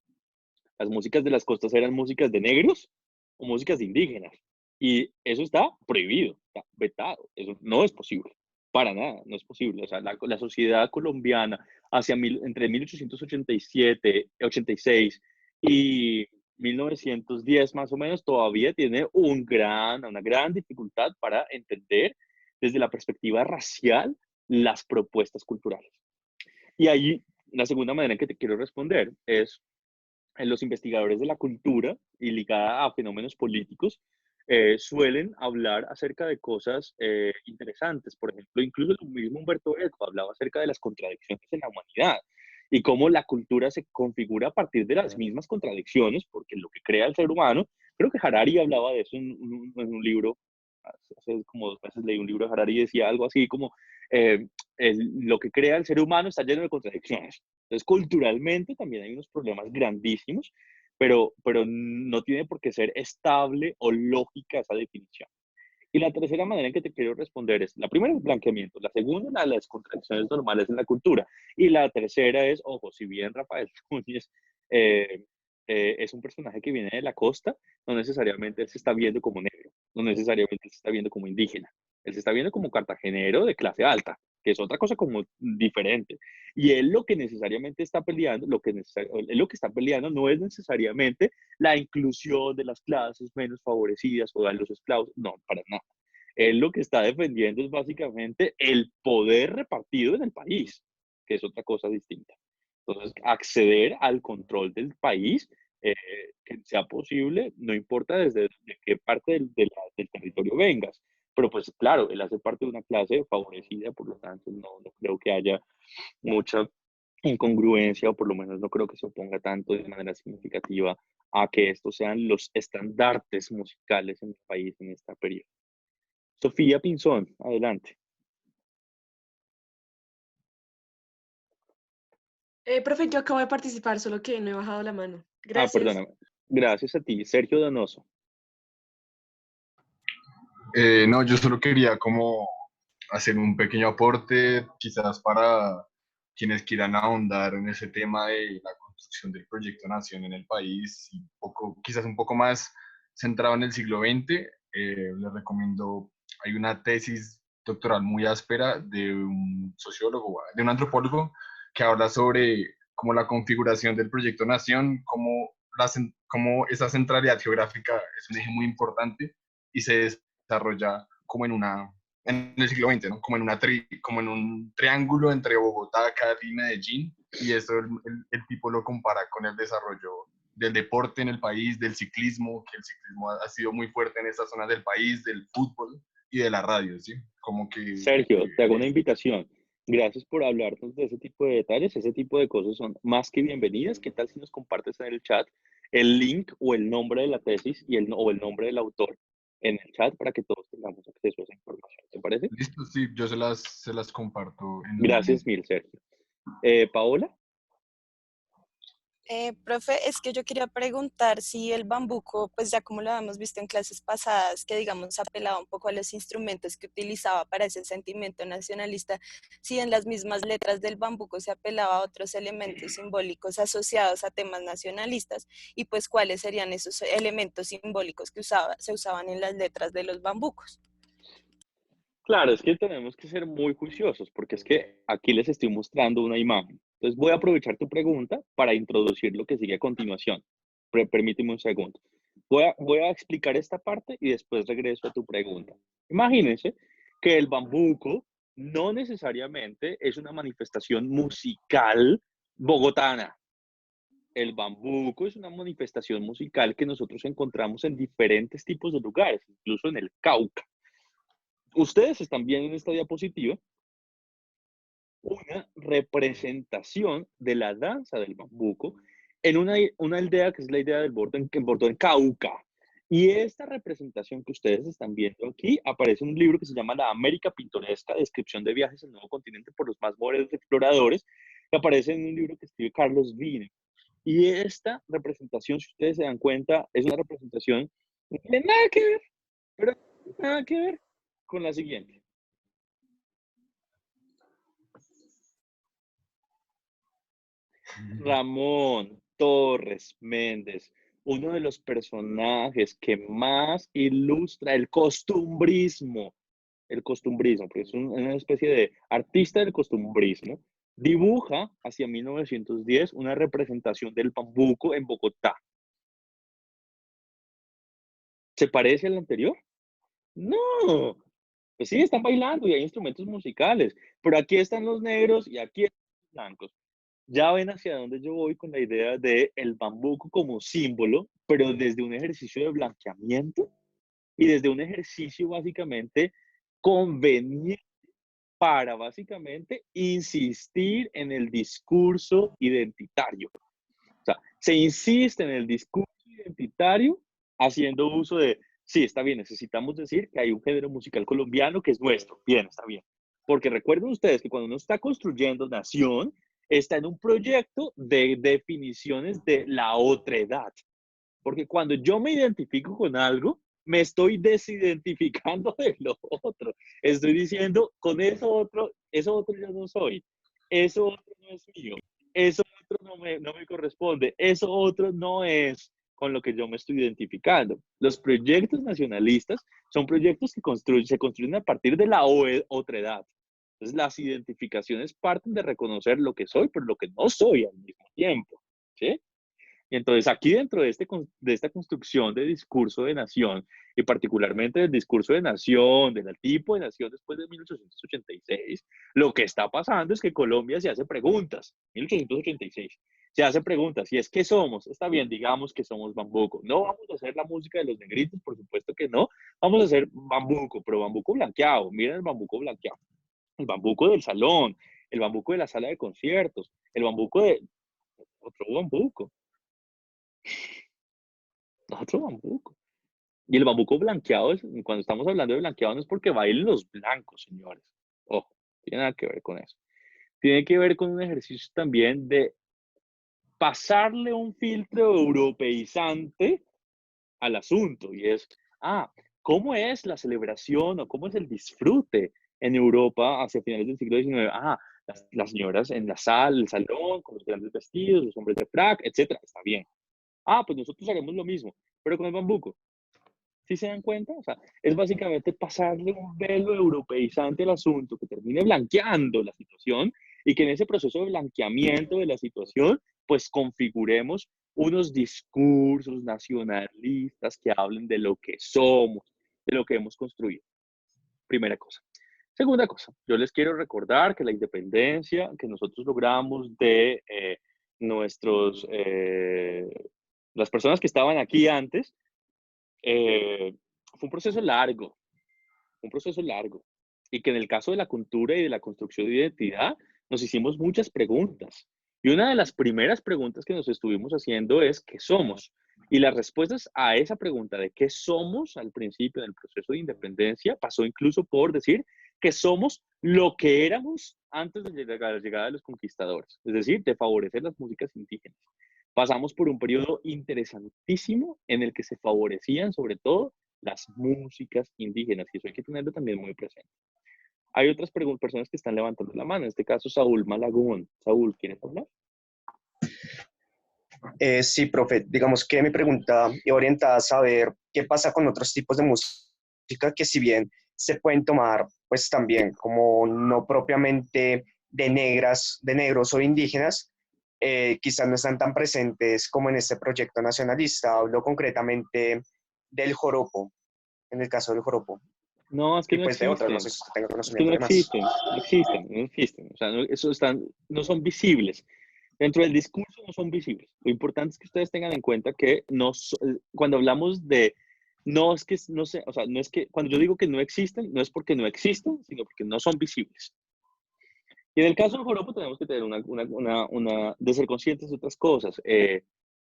D: las músicas de las costas eran músicas de negros o músicas de indígenas. Y eso está prohibido, está vetado. Eso no es posible. Para nada, no es posible. O sea, la sociedad colombiana entre 1887, 86 y 1910 más o menos todavía tiene una gran dificultad para entender desde la perspectiva racial las propuestas culturales. Y ahí la segunda manera en que te quiero responder es los investigadores de la cultura y ligada a fenómenos políticos suelen hablar acerca de cosas interesantes. Por ejemplo, incluso el mismo Humberto Eco hablaba acerca de las contradicciones en la humanidad y cómo la cultura se configura a partir de las mismas contradicciones, porque lo que crea el ser humano, creo que Harari hablaba de eso en un libro, hace como 2 meses leí un libro de Harari y decía algo así como, eh, lo que crea el ser humano está lleno de contradicciones. Entonces, culturalmente también hay unos problemas grandísimos pero no tiene por qué ser estable o lógica esa definición. Y la tercera manera en que te quiero responder es, la primera es blanqueamiento, la segunda la de las contradicciones normales en la cultura, y la tercera es, ojo, si bien Rafael Núñez eh, es un personaje que viene de la costa, no necesariamente él se está viendo como negro, no necesariamente él se está viendo como indígena, él se está viendo como cartagenero de clase alta, que es otra cosa como diferente. Y él lo que necesariamente está peleando, él lo que está peleando no es necesariamente la inclusión de las clases menos favorecidas o de los esclavos, no, para nada. Él lo que está defendiendo es básicamente el poder repartido en el país, que es otra cosa distinta. Entonces, acceder al control del país, que sea posible, no importa desde qué parte del territorio vengas. Pero pues claro, él hace parte de una clase favorecida, por lo tanto no creo que haya mucha incongruencia, o por lo menos no creo que se oponga tanto de manera significativa a que estos sean los estandartes musicales en el país en esta periodo. Sofía Pinzón, adelante.
E: Profe, yo acabo de participar, solo que no he bajado la mano.
D: Ah,
E: Gracias.
D: perdóname. Gracias a ti, Sergio Donoso.
F: No, yo solo quería como hacer un pequeño aporte, quizás para quienes quieran ahondar en ese tema de la construcción del proyecto Nación en el país, y quizás un poco más centrado en el siglo XX. Les recomiendo, hay una tesis doctoral muy áspera de un sociólogo, de un antropólogo, que habla sobre cómo la configuración del proyecto Nación, cómo esa centralidad geográfica es un eje muy importante y se desarrolla como en el siglo XX, ¿no? Como en un triángulo entre Bogotá, Cali y Medellín, y eso el tipo lo compara con el desarrollo del deporte en el país, del ciclismo, que el ciclismo ha sido muy fuerte en estas zonas del país, del fútbol y de la radio, ¿sí? Como que...
D: Sergio, te hago una invitación. Gracias por hablarnos de ese tipo de detalles. Ese tipo de cosas son más que bienvenidas. ¿Qué tal si nos compartes en el chat el link o el nombre de la tesis o el nombre del autor en el chat para que todos tengamos acceso a esa información? ¿Te parece?
F: Listo, sí, yo se las comparto en un
D: Gracias
F: momento.
D: mil, Sergio. Paola.
G: Profe, es que yo quería preguntar si el bambuco, pues ya como lo habíamos visto en clases pasadas, que digamos apelaba un poco a los instrumentos que utilizaba para ese sentimiento nacionalista, si en las mismas letras del bambuco se apelaba a otros elementos simbólicos asociados a temas nacionalistas, y pues cuáles serían esos elementos simbólicos que se usaban en las letras de los bambucos.
D: Claro, es que tenemos que ser muy juiciosos porque es que aquí les estoy mostrando una imagen. Entonces voy a aprovechar tu pregunta para introducir lo que sigue a continuación. Permíteme un segundo. Voy a explicar esta parte y después regreso a tu pregunta. Imagínense que el bambuco no necesariamente es una manifestación musical bogotana. El bambuco es una manifestación musical que nosotros encontramos en diferentes tipos de lugares, incluso en el Cauca. Ustedes están viendo en esta diapositiva una representación de la danza del bambuco en una aldea que es la aldea del Bordo en Cauca. Y esta representación que ustedes están viendo aquí aparece en un libro que se llama La América Pintoresca, Descripción de Viajes al Nuevo Continente por los más modernos exploradores, que aparece en un libro que escribe Carlos Vine. Y esta representación, si ustedes se dan cuenta, es una representación que no tiene nada que ver, pero nada que ver con la siguiente. Ramón Torres Méndez, uno de los personajes que más ilustra el costumbrismo, porque es una especie de artista del costumbrismo, dibuja hacia 1910 una representación del bambuco en Bogotá. ¿Se parece al anterior? No. Pues sí, están bailando y hay instrumentos musicales, pero aquí están los negros y aquí están los blancos. Ya ven hacia dónde yo voy con la idea de el bambuco como símbolo, pero desde un ejercicio de blanqueamiento y desde un ejercicio básicamente conveniente para básicamente insistir en el discurso identitario. O sea, se insiste en el discurso identitario haciendo uso de, sí, está bien, necesitamos decir que hay un género musical colombiano que es nuestro. Bien, está bien. Porque recuerden ustedes que cuando uno está construyendo nación, está en un proyecto de definiciones de la otredad. Porque cuando yo me identifico con algo, me estoy desidentificando de lo otro. Estoy diciendo, con eso otro yo no soy. Eso otro no es mío. Eso otro no me corresponde. Eso otro no es con lo que yo me estoy identificando. Los proyectos nacionalistas son proyectos que se construyen a partir de la otredad. Entonces, las identificaciones parten de reconocer lo que soy, pero lo que no soy al mismo tiempo. ¿Sí? Y entonces aquí dentro de esta construcción de discurso de nación, y particularmente del discurso de nación, del tipo de nación después de 1886, lo que está pasando es que Colombia se hace preguntas, 1886, se hace preguntas, y es ¿qué somos? Está bien, digamos que somos bambuco. No vamos a hacer la música de los negritos, por supuesto que no, vamos a hacer bambuco, pero bambuco blanqueado, miren el bambuco blanqueado, el bambuco del salón, el bambuco de la sala de conciertos, el bambuco de otro bambuco. Otro bambuco. Y el bambuco blanqueado, cuando estamos hablando de blanqueado, no es porque bailen los blancos, señores. Ojo, tiene nada que ver con eso. Tiene que ver con un ejercicio también de pasarle un filtro europeizante al asunto. Y es, ¿cómo es la celebración o cómo es el disfrute en Europa hacia finales del siglo XIX? Las señoras en la sala, el salón, con los grandes vestidos, los hombres de frac, etcétera. Está bien. Pues nosotros haremos lo mismo, pero con el bambuco. ¿Sí se dan cuenta? O sea, es básicamente pasarle un velo europeizante al asunto que termine blanqueando la situación y que en ese proceso de blanqueamiento de la situación, pues configuremos unos discursos nacionalistas que hablen de lo que somos, de lo que hemos construido. Primera cosa. Segunda cosa, yo les quiero recordar que la independencia que nosotros logramos de las personas que estaban aquí antes, fue un proceso largo, y que en el caso de la cultura y de la construcción de identidad nos hicimos muchas preguntas. Y una de las primeras preguntas que nos estuvimos haciendo es ¿qué somos? Y las respuestas a esa pregunta de qué somos al principio del proceso de independencia pasó incluso por decir que somos lo que éramos antes de la llegada de los conquistadores, es decir, de favorecer las músicas indígenas. Pasamos por un periodo interesantísimo en el que se favorecían sobre todo las músicas indígenas, y eso hay que tenerlo también muy presente. Hay otras personas que están levantando la mano, en este caso Saúl Malagón. Saúl, ¿quieres hablar?
H: Sí, profe, digamos que mi pregunta iba orientada a saber qué pasa con otros tipos de música que si bien se pueden tomar pues también como no propiamente de negros o indígenas, quizás no están tan presentes como en este proyecto nacionalista. Hablo concretamente del joropo, en el caso del joropo.
D: No, es que
H: Y
D: no
H: pues de otras,
D: existen.
H: no sé si tengo
D: Es que
H: conocimiento de más.
D: no existen. O sea, no son visibles. Dentro del discurso no son visibles. Lo importante es que ustedes tengan en cuenta que cuando hablamos de, no es que, no sé, o sea, no es que, cuando yo digo que no existen, no es porque no existen, sino porque no son visibles. Y en el caso del joropo tenemos que tener de ser conscientes de otras cosas.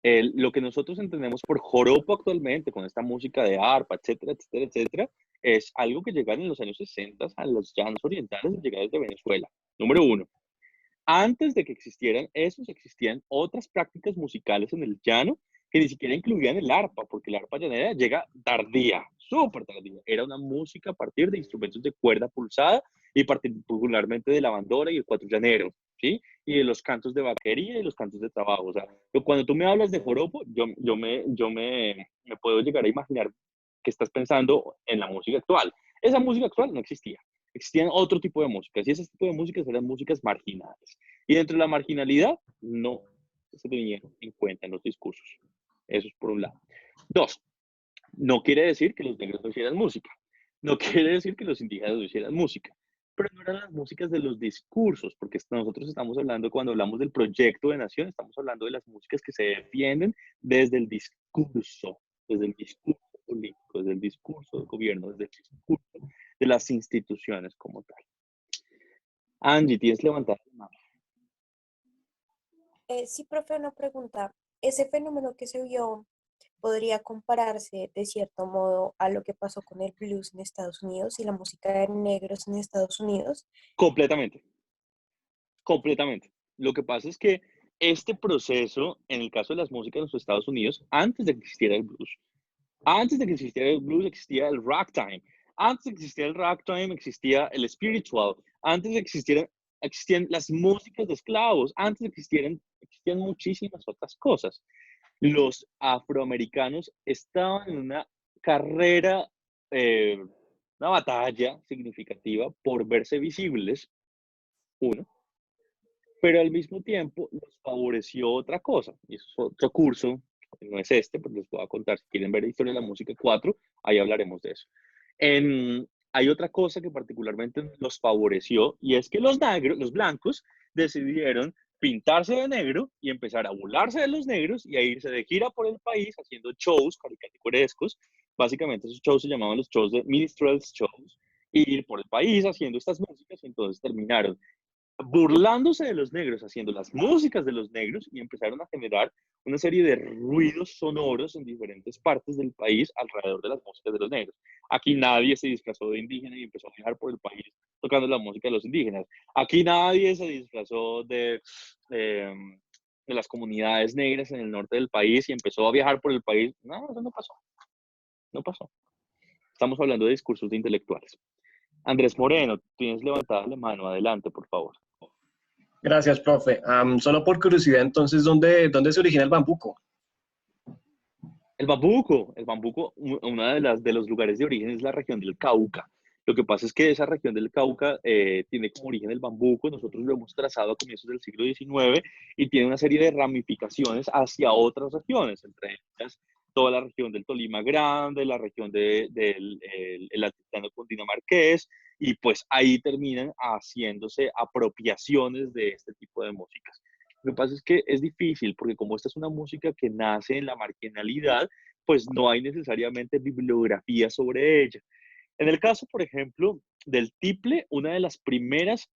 D: Lo que nosotros entendemos por joropo actualmente, con esta música de arpa, etcétera, etcétera, etcétera, es algo que llegaron en los años 60 a los llanos orientales llegados de Venezuela. Número uno. Antes de que existieran esos, existían otras prácticas musicales en el llano que ni siquiera incluían el arpa, porque el arpa llanera llega tardía, súper tardía. Era una música a partir de instrumentos de cuerda pulsada y particularmente de la bandora y el cuatro llanero, ¿sí? Y de los cantos de vaquería y los cantos de trabajo. O sea, cuando tú me hablas de joropo, me puedo llegar a imaginar que estás pensando en la música actual. Esa música actual no existía. Existían otro tipo de músicas, y ese tipo de músicas eran músicas marginales. Y dentro de la marginalidad no se tenían en cuenta en los discursos. Eso es por un lado. Dos, no quiere decir que los negros no hicieran música. No quiere decir que los indígenas no hicieran música. Pero no eran las músicas de los discursos, porque nosotros estamos hablando, cuando hablamos del proyecto de nación, estamos hablando de las músicas que se defienden desde el discurso político, desde el discurso del gobierno, desde el discurso de las instituciones como tal. Angie, tienes levantada la mano.
C: Sí, profe, una pregunta. ¿Ese fenómeno que se vio podría compararse de cierto modo a lo que pasó con el blues en Estados Unidos y la música de negros en Estados Unidos?
D: Completamente. Completamente. Lo que pasa es que este proceso, en el caso de las músicas en los Estados Unidos, antes de que existiera el blues, antes de que existiera el blues existía el ragtime, antes de que existiera el ragtime existía el spiritual, antes de que existían las músicas de esclavos, antes de que existían muchísimas otras cosas. Los afroamericanos estaban en una carrera, una batalla significativa por verse visibles, uno, pero al mismo tiempo los favoreció otra cosa, y eso es otro curso, que no es este, pero les voy a contar, si quieren ver la historia de la música 4, ahí hablaremos de eso. Hay otra cosa que particularmente los favoreció, y es que los blancos, decidieron pintarse de negro y empezar a burlarse de los negros y a irse de gira por el país haciendo shows caricaturescos. Básicamente esos shows se llamaban los shows de minstrels shows, y ir por el país haciendo estas músicas, y entonces terminaron burlándose de los negros, haciendo las músicas de los negros, y empezaron a generar una serie de ruidos sonoros en diferentes partes del país alrededor de las músicas de los negros. Aquí nadie se disfrazó de indígena y empezó a viajar por el país tocando la música de los indígenas. Aquí nadie se disfrazó de las comunidades negras en el norte del país y empezó a viajar por el país. No, eso no pasó. No pasó. Estamos hablando de discursos de intelectuales. Andrés Moreno, tienes levantada la mano. Adelante, por favor.
I: Gracias, profe. Solo por curiosidad, entonces, ¿dónde se origina el bambuco?
D: El bambuco, uno de los lugares de origen es la región del Cauca. Lo que pasa es que esa región del Cauca tiene como origen el bambuco. Nosotros lo hemos trazado a comienzos del siglo XIX y tiene una serie de ramificaciones hacia otras regiones, entre ellas toda la región del Tolima Grande, la región del altiplano cundinamarqués, y pues ahí terminan haciéndose apropiaciones de este tipo de músicas. Lo que pasa es que es difícil porque como esta es una música que nace en la marginalidad, pues no hay necesariamente bibliografía sobre ella. En el caso, por ejemplo, del tiple, una de las primeras,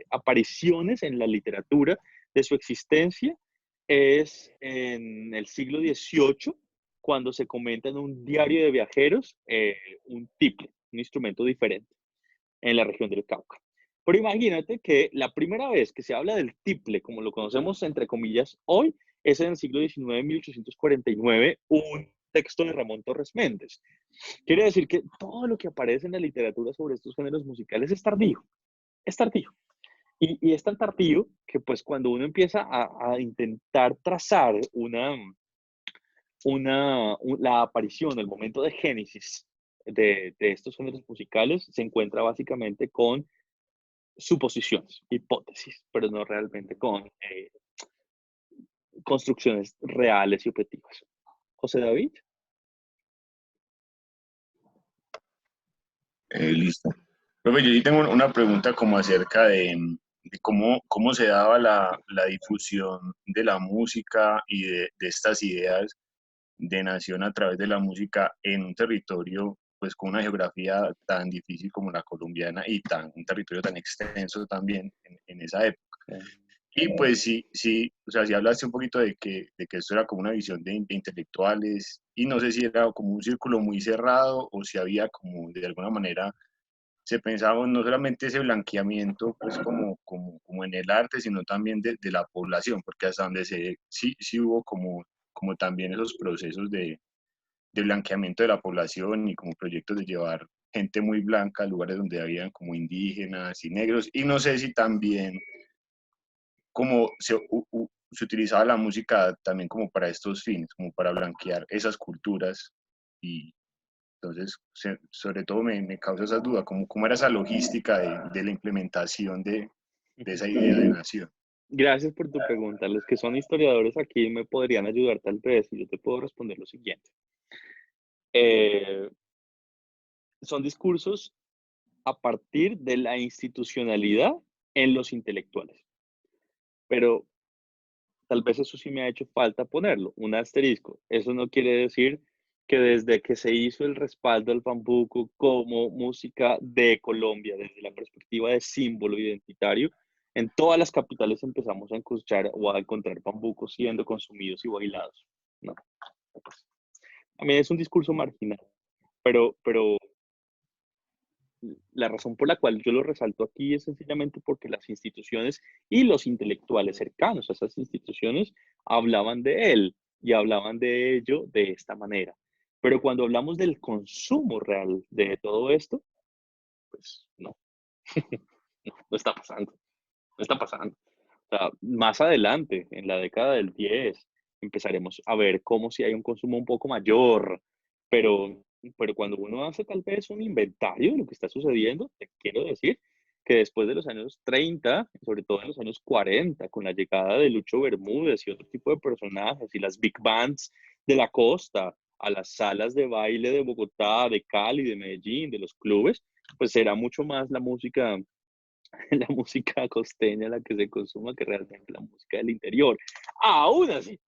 D: apariciones en la literatura de su existencia es en el siglo XVIII, cuando se comenta en un diario de viajeros un tiple, un instrumento diferente en la región del Cauca. Pero imagínate que la primera vez que se habla del tiple, como lo conocemos entre comillas hoy, es en el siglo XIX, 1849, un texto de Ramón Torres Méndez. Quiere decir que todo lo que aparece en la literatura sobre estos géneros musicales es tardío, es tardío. Y es tan tardío que pues cuando uno empieza a intentar trazar la aparición, el momento de génesis de estos géneros musicales, se encuentra básicamente con suposiciones, hipótesis, pero no realmente con construcciones reales y objetivas. José David.
J: Listo. Profe, yo sí tengo una pregunta como acerca de cómo se daba la difusión de la música y de estas ideas de nación a través de la música en un territorio pues con una geografía tan difícil como la colombiana y un territorio tan extenso también en esa época. Y pues sí, o sea, sí hablaste un poquito de que esto era como una visión de intelectuales y no sé si era como un círculo muy cerrado o si había como de alguna manera se pensaba no solamente ese blanqueamiento pues como en el arte, sino también de la población, porque hasta donde sí hubo como también esos procesos de blanqueamiento de la población y como proyectos de llevar gente muy blanca a lugares donde habían como indígenas y negros, y no sé si también como se utilizaba la música también como para estos fines, como para blanquear esas culturas, y entonces sobre todo me causa esa duda, cómo era esa logística de la implementación de esa idea de nación.
D: Gracias por tu pregunta. Los que son historiadores aquí me podrían ayudar tal vez, y yo te puedo responder lo siguiente. Son discursos a partir de la institucionalidad en los intelectuales. Pero tal vez eso sí me ha hecho falta ponerlo, un asterisco. Eso no quiere decir que desde que se hizo el respaldo al bambuco como música de Colombia, desde la perspectiva de símbolo identitario, en todas las capitales empezamos a escuchar o a encontrar bambucos siendo consumidos y bailados. No. También es un discurso marginal, pero la razón por la cual yo lo resalto aquí es sencillamente porque las instituciones y los intelectuales cercanos a esas instituciones hablaban de él y hablaban de ello de esta manera. Pero cuando hablamos del consumo real de todo esto, pues no, no está pasando, no está pasando. O sea, más adelante, en la década del 10, empezaremos a ver cómo si hay un consumo un poco mayor, pero, pero cuando uno hace tal vez un inventario de lo que está sucediendo, te quiero decir que después de los años 30, sobre todo en los años 40, con la llegada de Lucho Bermúdez y otro tipo de personajes y las big bands de la costa a las salas de baile de Bogotá, de Cali, de Medellín, de los clubes, pues era mucho más la música la música costeña la que se consuma que realmente la música del interior. Aún así,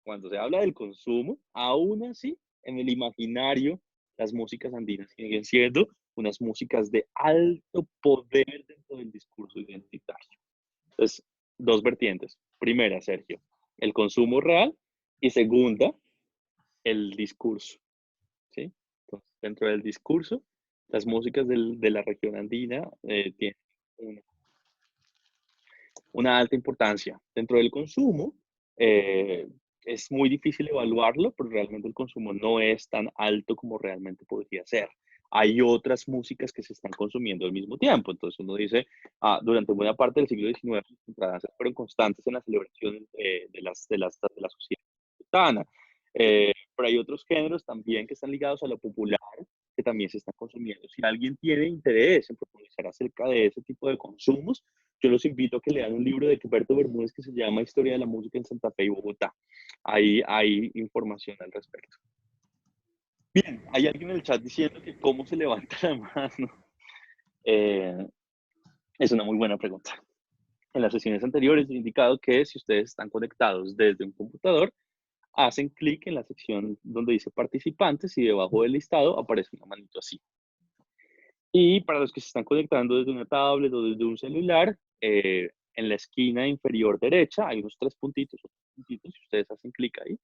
D: cuando se habla del consumo, aún así, en el imaginario, las músicas andinas siguen siendo unas músicas de alto poder dentro del discurso identitario. Entonces, dos vertientes. Primera, Sergio, el consumo real y segunda, el discurso. ¿Sí? Entonces, dentro del discurso, las músicas de la región andina tienen una alta importancia. Dentro del consumo, es muy difícil evaluarlo, pero realmente el consumo no es tan alto como realmente podría ser. Hay otras músicas que se están consumiendo al mismo tiempo. Entonces uno dice, durante buena parte del siglo XIX, las contradanzas fueron constantes en la celebración de la sociedad sultana. Pero hay otros géneros también que están ligados a lo popular, que también se están consumiendo. Si alguien tiene interés en profundizar acerca de ese tipo de consumos, yo los invito a que lean un libro de Gilberto Bermúdez que se llama Historia de la Música en Santa Fe y Bogotá. Ahí hay información al respecto. Bien, hay alguien en el chat diciendo que cómo se levanta la mano. Es una muy buena pregunta. En las sesiones anteriores he indicado que si ustedes están conectados desde un computador, hacen clic en la sección donde dice participantes y debajo del listado aparece una manito así. Y para los que se están conectando desde una tablet o desde un celular, en la esquina inferior derecha hay unos tres puntitos. Si ustedes hacen clic ahí,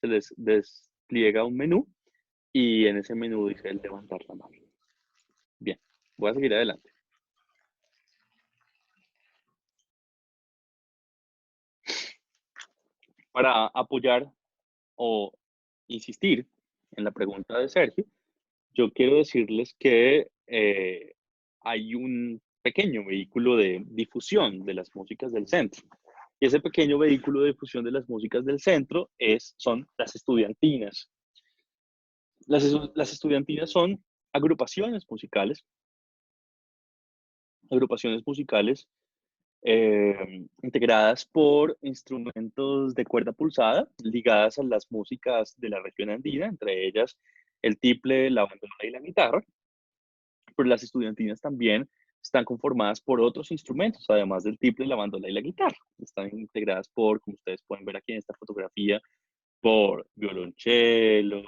D: se les despliega un menú y en ese menú dice el levantar la mano. Bien, voy a seguir adelante. Para apoyar o insistir en la pregunta de Sergio, yo quiero decirles que hay un pequeño vehículo de difusión de las músicas del centro. Y ese pequeño vehículo de difusión de las músicas del centro son las estudiantinas. Las estudiantinas son agrupaciones musicales integradas por instrumentos de cuerda pulsada ligadas a las músicas de la región andina, entre ellas el tiple, la bandola y la guitarra. Pero las estudiantinas también están conformadas por otros instrumentos, además del tiple, la bandola y la guitarra. Están integradas por, como ustedes pueden ver aquí en esta fotografía, por violonchelos,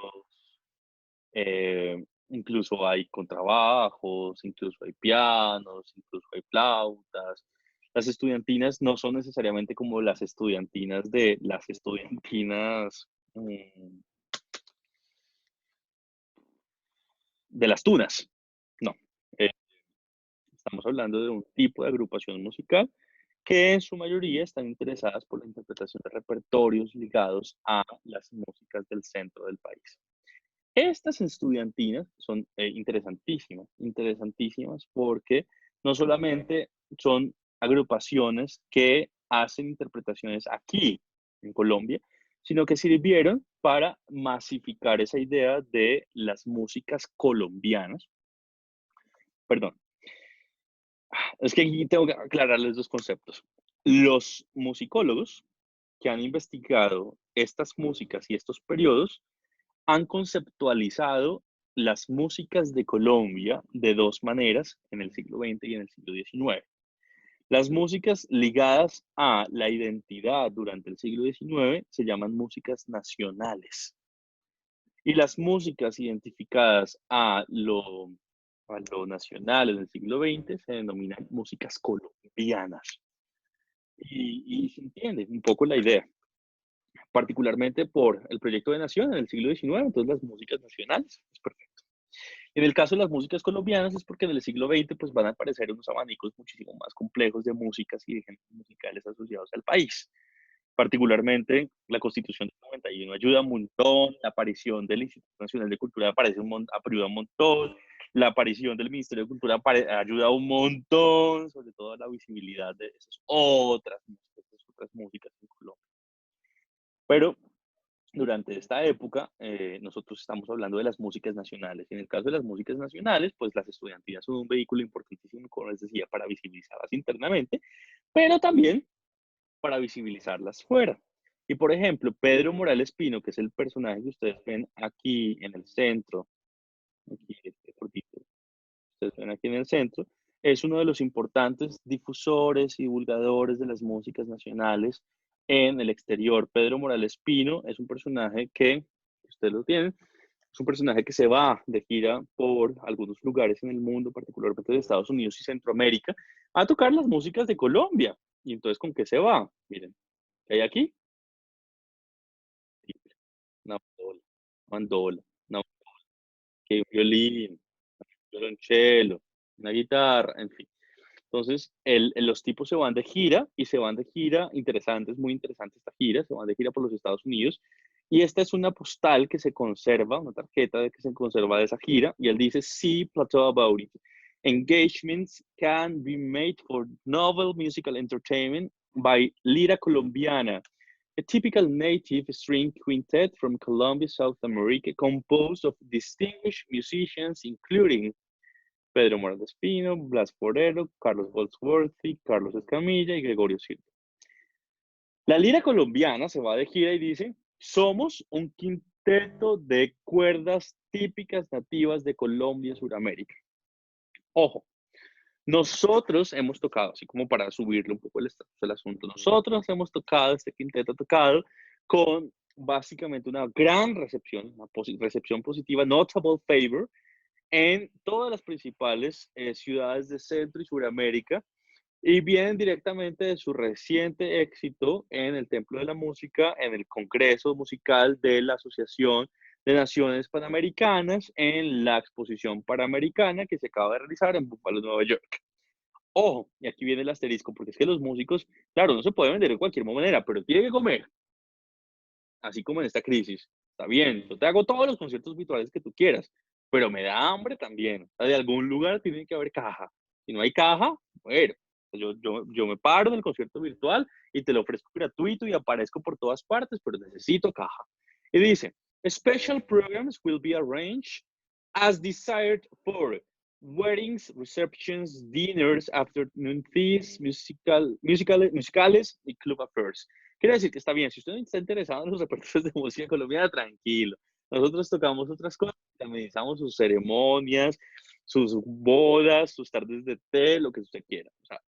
D: incluso hay contrabajos, incluso hay pianos, incluso hay flautas. Las estudiantinas no son necesariamente como las estudiantinas de las estudiantinas de las tunas, no. Estamos hablando de un tipo de agrupación musical que en su mayoría están interesadas por la interpretación de repertorios ligados a las músicas del centro del país. Estas estudiantinas son interesantísimas porque no solamente son agrupaciones que hacen interpretaciones aquí en Colombia, sino que sirvieron para masificar esa idea de las músicas colombianas. Perdón, es que aquí tengo que aclararles dos conceptos. Los musicólogos que han investigado estas músicas y estos periodos han conceptualizado las músicas de Colombia de dos maneras en el siglo XX y en el siglo XIX. Las músicas ligadas a la identidad durante el siglo XIX se llaman músicas nacionales. Y las músicas identificadas a lo nacional en el siglo XX se denominan músicas colombianas. Y se entiende un poco la idea, particularmente por el proyecto de nación en el siglo XIX, entonces las músicas nacionales, es perfecto. En el caso de las músicas colombianas es porque en el siglo XX pues van a aparecer unos abanicos muchísimo más complejos de músicas y de géneros musicales asociados al país. Particularmente la Constitución del 91 ayuda un montón, la aparición del Instituto Nacional de Cultura ayuda un montón, la aparición del Ministerio de Cultura ayuda un montón, sobre todo la visibilidad de esas otras músicas en Colombia. Pero durante esta época, nosotros estamos hablando de las músicas nacionales. En el caso de las músicas nacionales, pues las estudiantinas son un vehículo importantísimo, como les decía, para visibilizarlas internamente, pero también para visibilizarlas fuera. Y por ejemplo, Pedro Morales Pino, que es el personaje que ustedes ven aquí en el centro, aquí este cortito, ustedes ven aquí en el centro, es uno de los importantes difusores y divulgadores de las músicas nacionales en el exterior. Pedro Morales Pino es un personaje que, ustedes lo tienen, es un personaje que se va de gira por algunos lugares en el mundo, particularmente de Estados Unidos y Centroamérica, a tocar las músicas de Colombia. Y entonces, ¿con qué se va? Miren, ¿qué hay aquí? Una mandola, una, que un violín, un violonchelo, una guitarra, en fin. Entonces, los tipos se van de gira y se van de gira, interesante, es muy interesante esta gira, se van de gira por los Estados Unidos. Y esta es una postal que se conserva, una tarjeta de que se conserva de esa gira, y él dice, see Plateau about it. Engagements can be made for novel musical entertainment by Lira Colombiana, a typical native string quintet from Colombia, South America, composed of distinguished musicians, including Pedro Morales Pino, Blas Forero, Carlos Goldsworthy, Carlos Escamilla y Gregorio Silva. La Lira Colombiana se va de gira y dice, somos un quinteto de cuerdas típicas nativas de Colombia y Sudamérica. Ojo, nosotros hemos tocado, así como para subirle un poco el estatus del asunto, nosotros hemos tocado, este quinteto ha tocado con básicamente una gran recepción, una recepción positiva, notable favor, en todas las principales ciudades de Centro y Suramérica, y vienen directamente de su reciente éxito en el Templo de la Música, en el Congreso Musical de la Asociación de Naciones Panamericanas, en la Exposición Panamericana que se acaba de realizar en Buffalo, Nueva York. Ojo, y aquí viene el asterisco, porque es que los músicos, claro, no se puede vender de cualquier manera, pero tiene que comer, así como en esta crisis. Está bien, yo te hago todos los conciertos virtuales que tú quieras, pero me da hambre también. O sea, de algún lugar tiene que haber caja. Si no hay caja, bueno, yo me paro del concierto virtual y te lo ofrezco gratuito y aparezco por todas partes, pero necesito caja. Y dice, special programs will be arranged as desired for weddings, receptions, dinners, afternoon teas, musicales y club affairs. Quiere decir que está bien, si usted no está interesado en los repertorios de música colombiana, tranquilo. Nosotros tocamos otras cosas, amenizamos sus ceremonias, sus bodas, sus tardes de té, lo que usted quiera. O sea,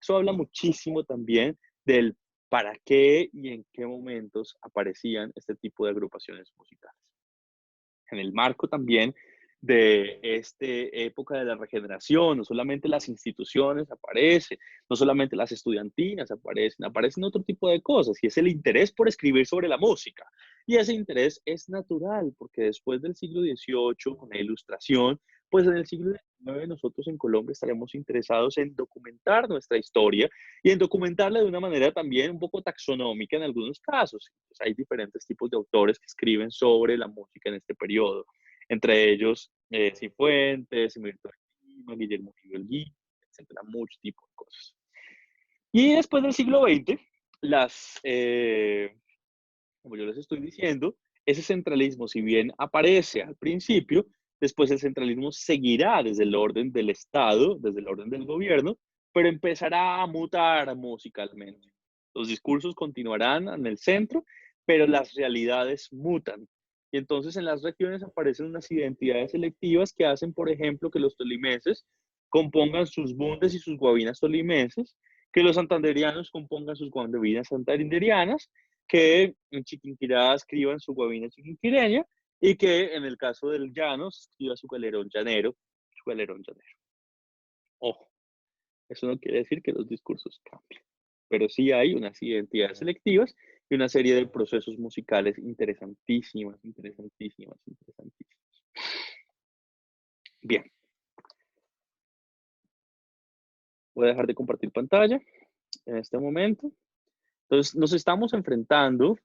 D: eso habla muchísimo también del para qué y en qué momentos aparecían este tipo de agrupaciones musicales. En el marco también de esta época de la regeneración, no solamente las instituciones aparecen, no solamente las estudiantinas aparecen otro tipo de cosas, y es el interés por escribir sobre la música. Y ese interés es natural, porque después del siglo XVIII, con la Ilustración, pues en el siglo XIX nosotros en Colombia estaremos interesados en documentar nuestra historia y en documentarla de una manera también un poco taxonómica en algunos casos. Pues hay diferentes tipos de autores que escriben sobre la música en este periodo, entre ellos Cifuentes, Mirto Lima, Guillermo Vivelguí, etcétera, muchos tipos de cosas. Y después del siglo XX, como yo les estoy diciendo, ese centralismo, si bien aparece al principio, después el centralismo seguirá desde el orden del Estado, desde el orden del gobierno, pero empezará a mutar musicalmente. Los discursos continuarán en el centro, pero las realidades mutan. Y entonces en las regiones aparecen unas identidades selectivas que hacen, por ejemplo, que los tolimenses compongan sus bundes y sus guabinas tolimenses, que los santanderianos compongan sus guabinas santanderianas, que en Chiquinquirá escriban su guabina chiquinquireña y que en el caso del llano escriba su galerón llanero, su galerón llanero. Ojo, eso no quiere decir que los discursos cambien, pero sí hay unas identidades selectivas y una serie de procesos musicales interesantísimas. Bien. Voy a dejar de compartir pantalla en este momento. Entonces, nos estamos enfrentando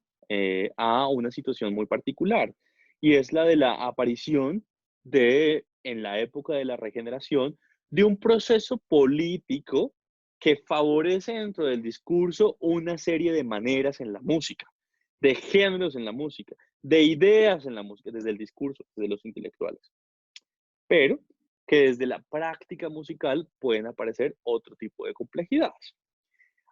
D: a una situación muy particular y es la de la aparición en la época de la regeneración, de un proceso político que favorece dentro del discurso una serie de maneras en la música, de géneros en la música, de ideas en la música, desde el discurso, desde los intelectuales, pero que desde la práctica musical pueden aparecer otro tipo de complejidades.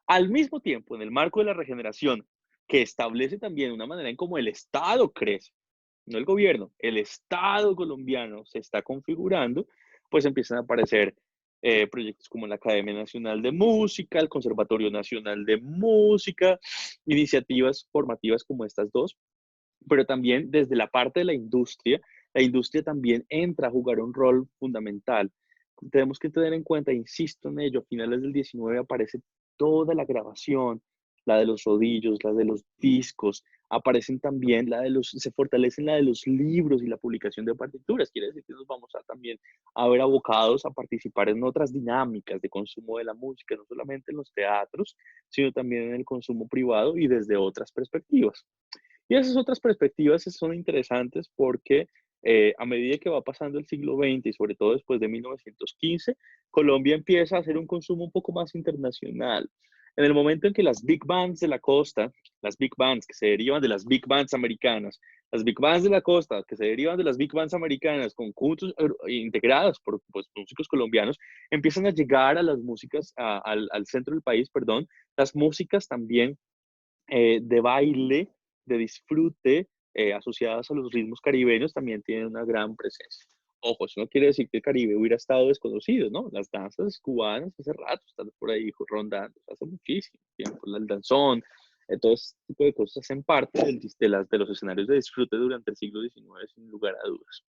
D: Al mismo tiempo, en el marco de la regeneración, que establece también una manera en cómo el Estado crece, no el gobierno, el Estado colombiano se está configurando, pues empiezan a aparecer proyectos como la Academia Nacional de Música, el Conservatorio Nacional de Música, iniciativas formativas como estas dos, pero también desde la parte de la industria también entra a jugar un rol fundamental. Tenemos que tener en cuenta, insisto en ello, a finales del 19 aparece toda la grabación, la de los rodillos, la de los discos, aparecen también se fortalecen la de los libros y la publicación de partituras. Quiere decir que nos vamos a también a ver abocados a participar en otras dinámicas de consumo de la música, no solamente en los teatros, sino también en el consumo privado y desde otras perspectivas. Y esas otras perspectivas son interesantes porque a medida que va pasando el siglo XX y sobre todo después de 1915, Colombia empieza a hacer un consumo un poco más internacional. En el momento en que las big bands de la costa, las big bands que se derivan de las big bands americanas, las big bands de la costa que se derivan de las big bands americanas, conjuntos integrados por pues, músicos colombianos, empiezan a llegar a las músicas, al centro del país, perdón, las músicas también de baile, de disfrute, asociadas a los ritmos caribeños, también tienen una gran presencia. Ojo, eso no quiere decir que el Caribe hubiera estado desconocido, ¿no? Las danzas cubanas hace rato están por ahí rondando, hace muchísimo tiempo, el danzón, todo ese tipo de cosas hacen parte de los escenarios de disfrute durante el siglo XIX, sin lugar a dudas.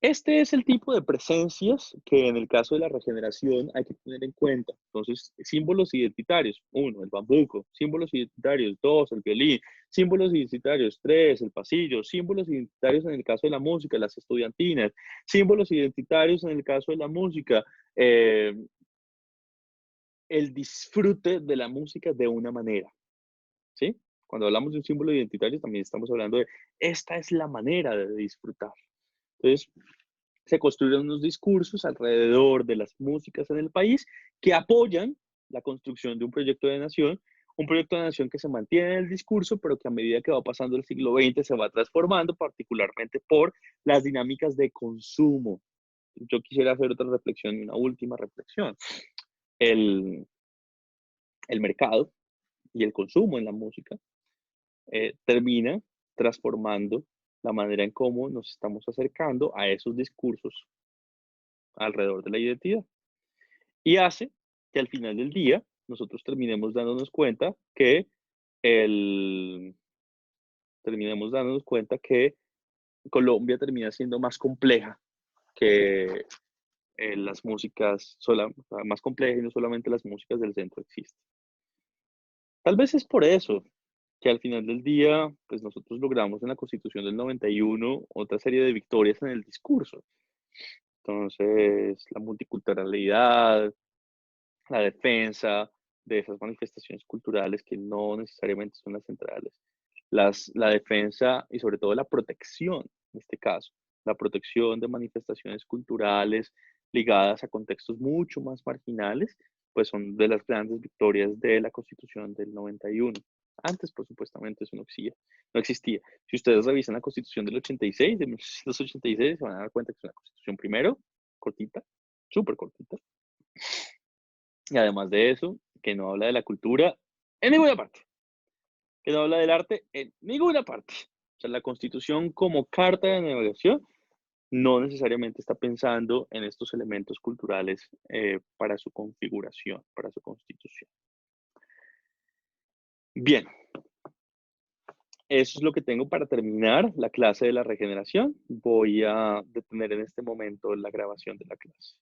D: Este es el tipo de presencias que en el caso de la regeneración hay que tener en cuenta. Entonces, símbolos identitarios, 1, el bambuco, símbolos identitarios, 2, el violín, símbolos identitarios, 3, el pasillo, símbolos identitarios en el caso de la música, las estudiantinas, símbolos identitarios en el caso de la música, el disfrute de la música de una manera, ¿sí? Cuando hablamos de un símbolo identitario también estamos hablando de esta es la manera de disfrutar. Entonces, se construyen unos discursos alrededor de las músicas en el país que apoyan la construcción de un proyecto de nación que se mantiene en el discurso, pero que a medida que va pasando el siglo XX se va transformando, particularmente por las dinámicas de consumo. Yo quisiera hacer otra reflexión y una última reflexión. El mercado y el consumo en la música termina transformando la manera en cómo nos estamos acercando a esos discursos alrededor de la identidad. Y hace que al final del día nosotros terminemos dándonos cuenta que Colombia termina siendo más compleja que las músicas, más compleja y no solamente las músicas del centro existen. Tal vez es por eso que al final del día, pues nosotros logramos en la Constitución del 91 otra serie de victorias en el discurso. Entonces, la multiculturalidad, la defensa de esas manifestaciones culturales que no necesariamente son las centrales, la defensa y sobre todo la protección, en este caso, la protección de manifestaciones culturales ligadas a contextos mucho más marginales, pues son de las grandes victorias de la Constitución del 91. Antes, por supuestamente, eso no existía. Si ustedes revisan la Constitución del 86, de 1986, se van a dar cuenta que es una Constitución primero, cortita, súper cortita, y además de eso, que no habla de la cultura en ninguna parte, que no habla del arte en ninguna parte. O sea, la Constitución como carta de navegación no necesariamente está pensando en estos elementos culturales para su configuración, para su constitución. Bien, eso es lo que tengo para terminar la clase de la regeneración. Voy a detener en este momento la grabación de la clase.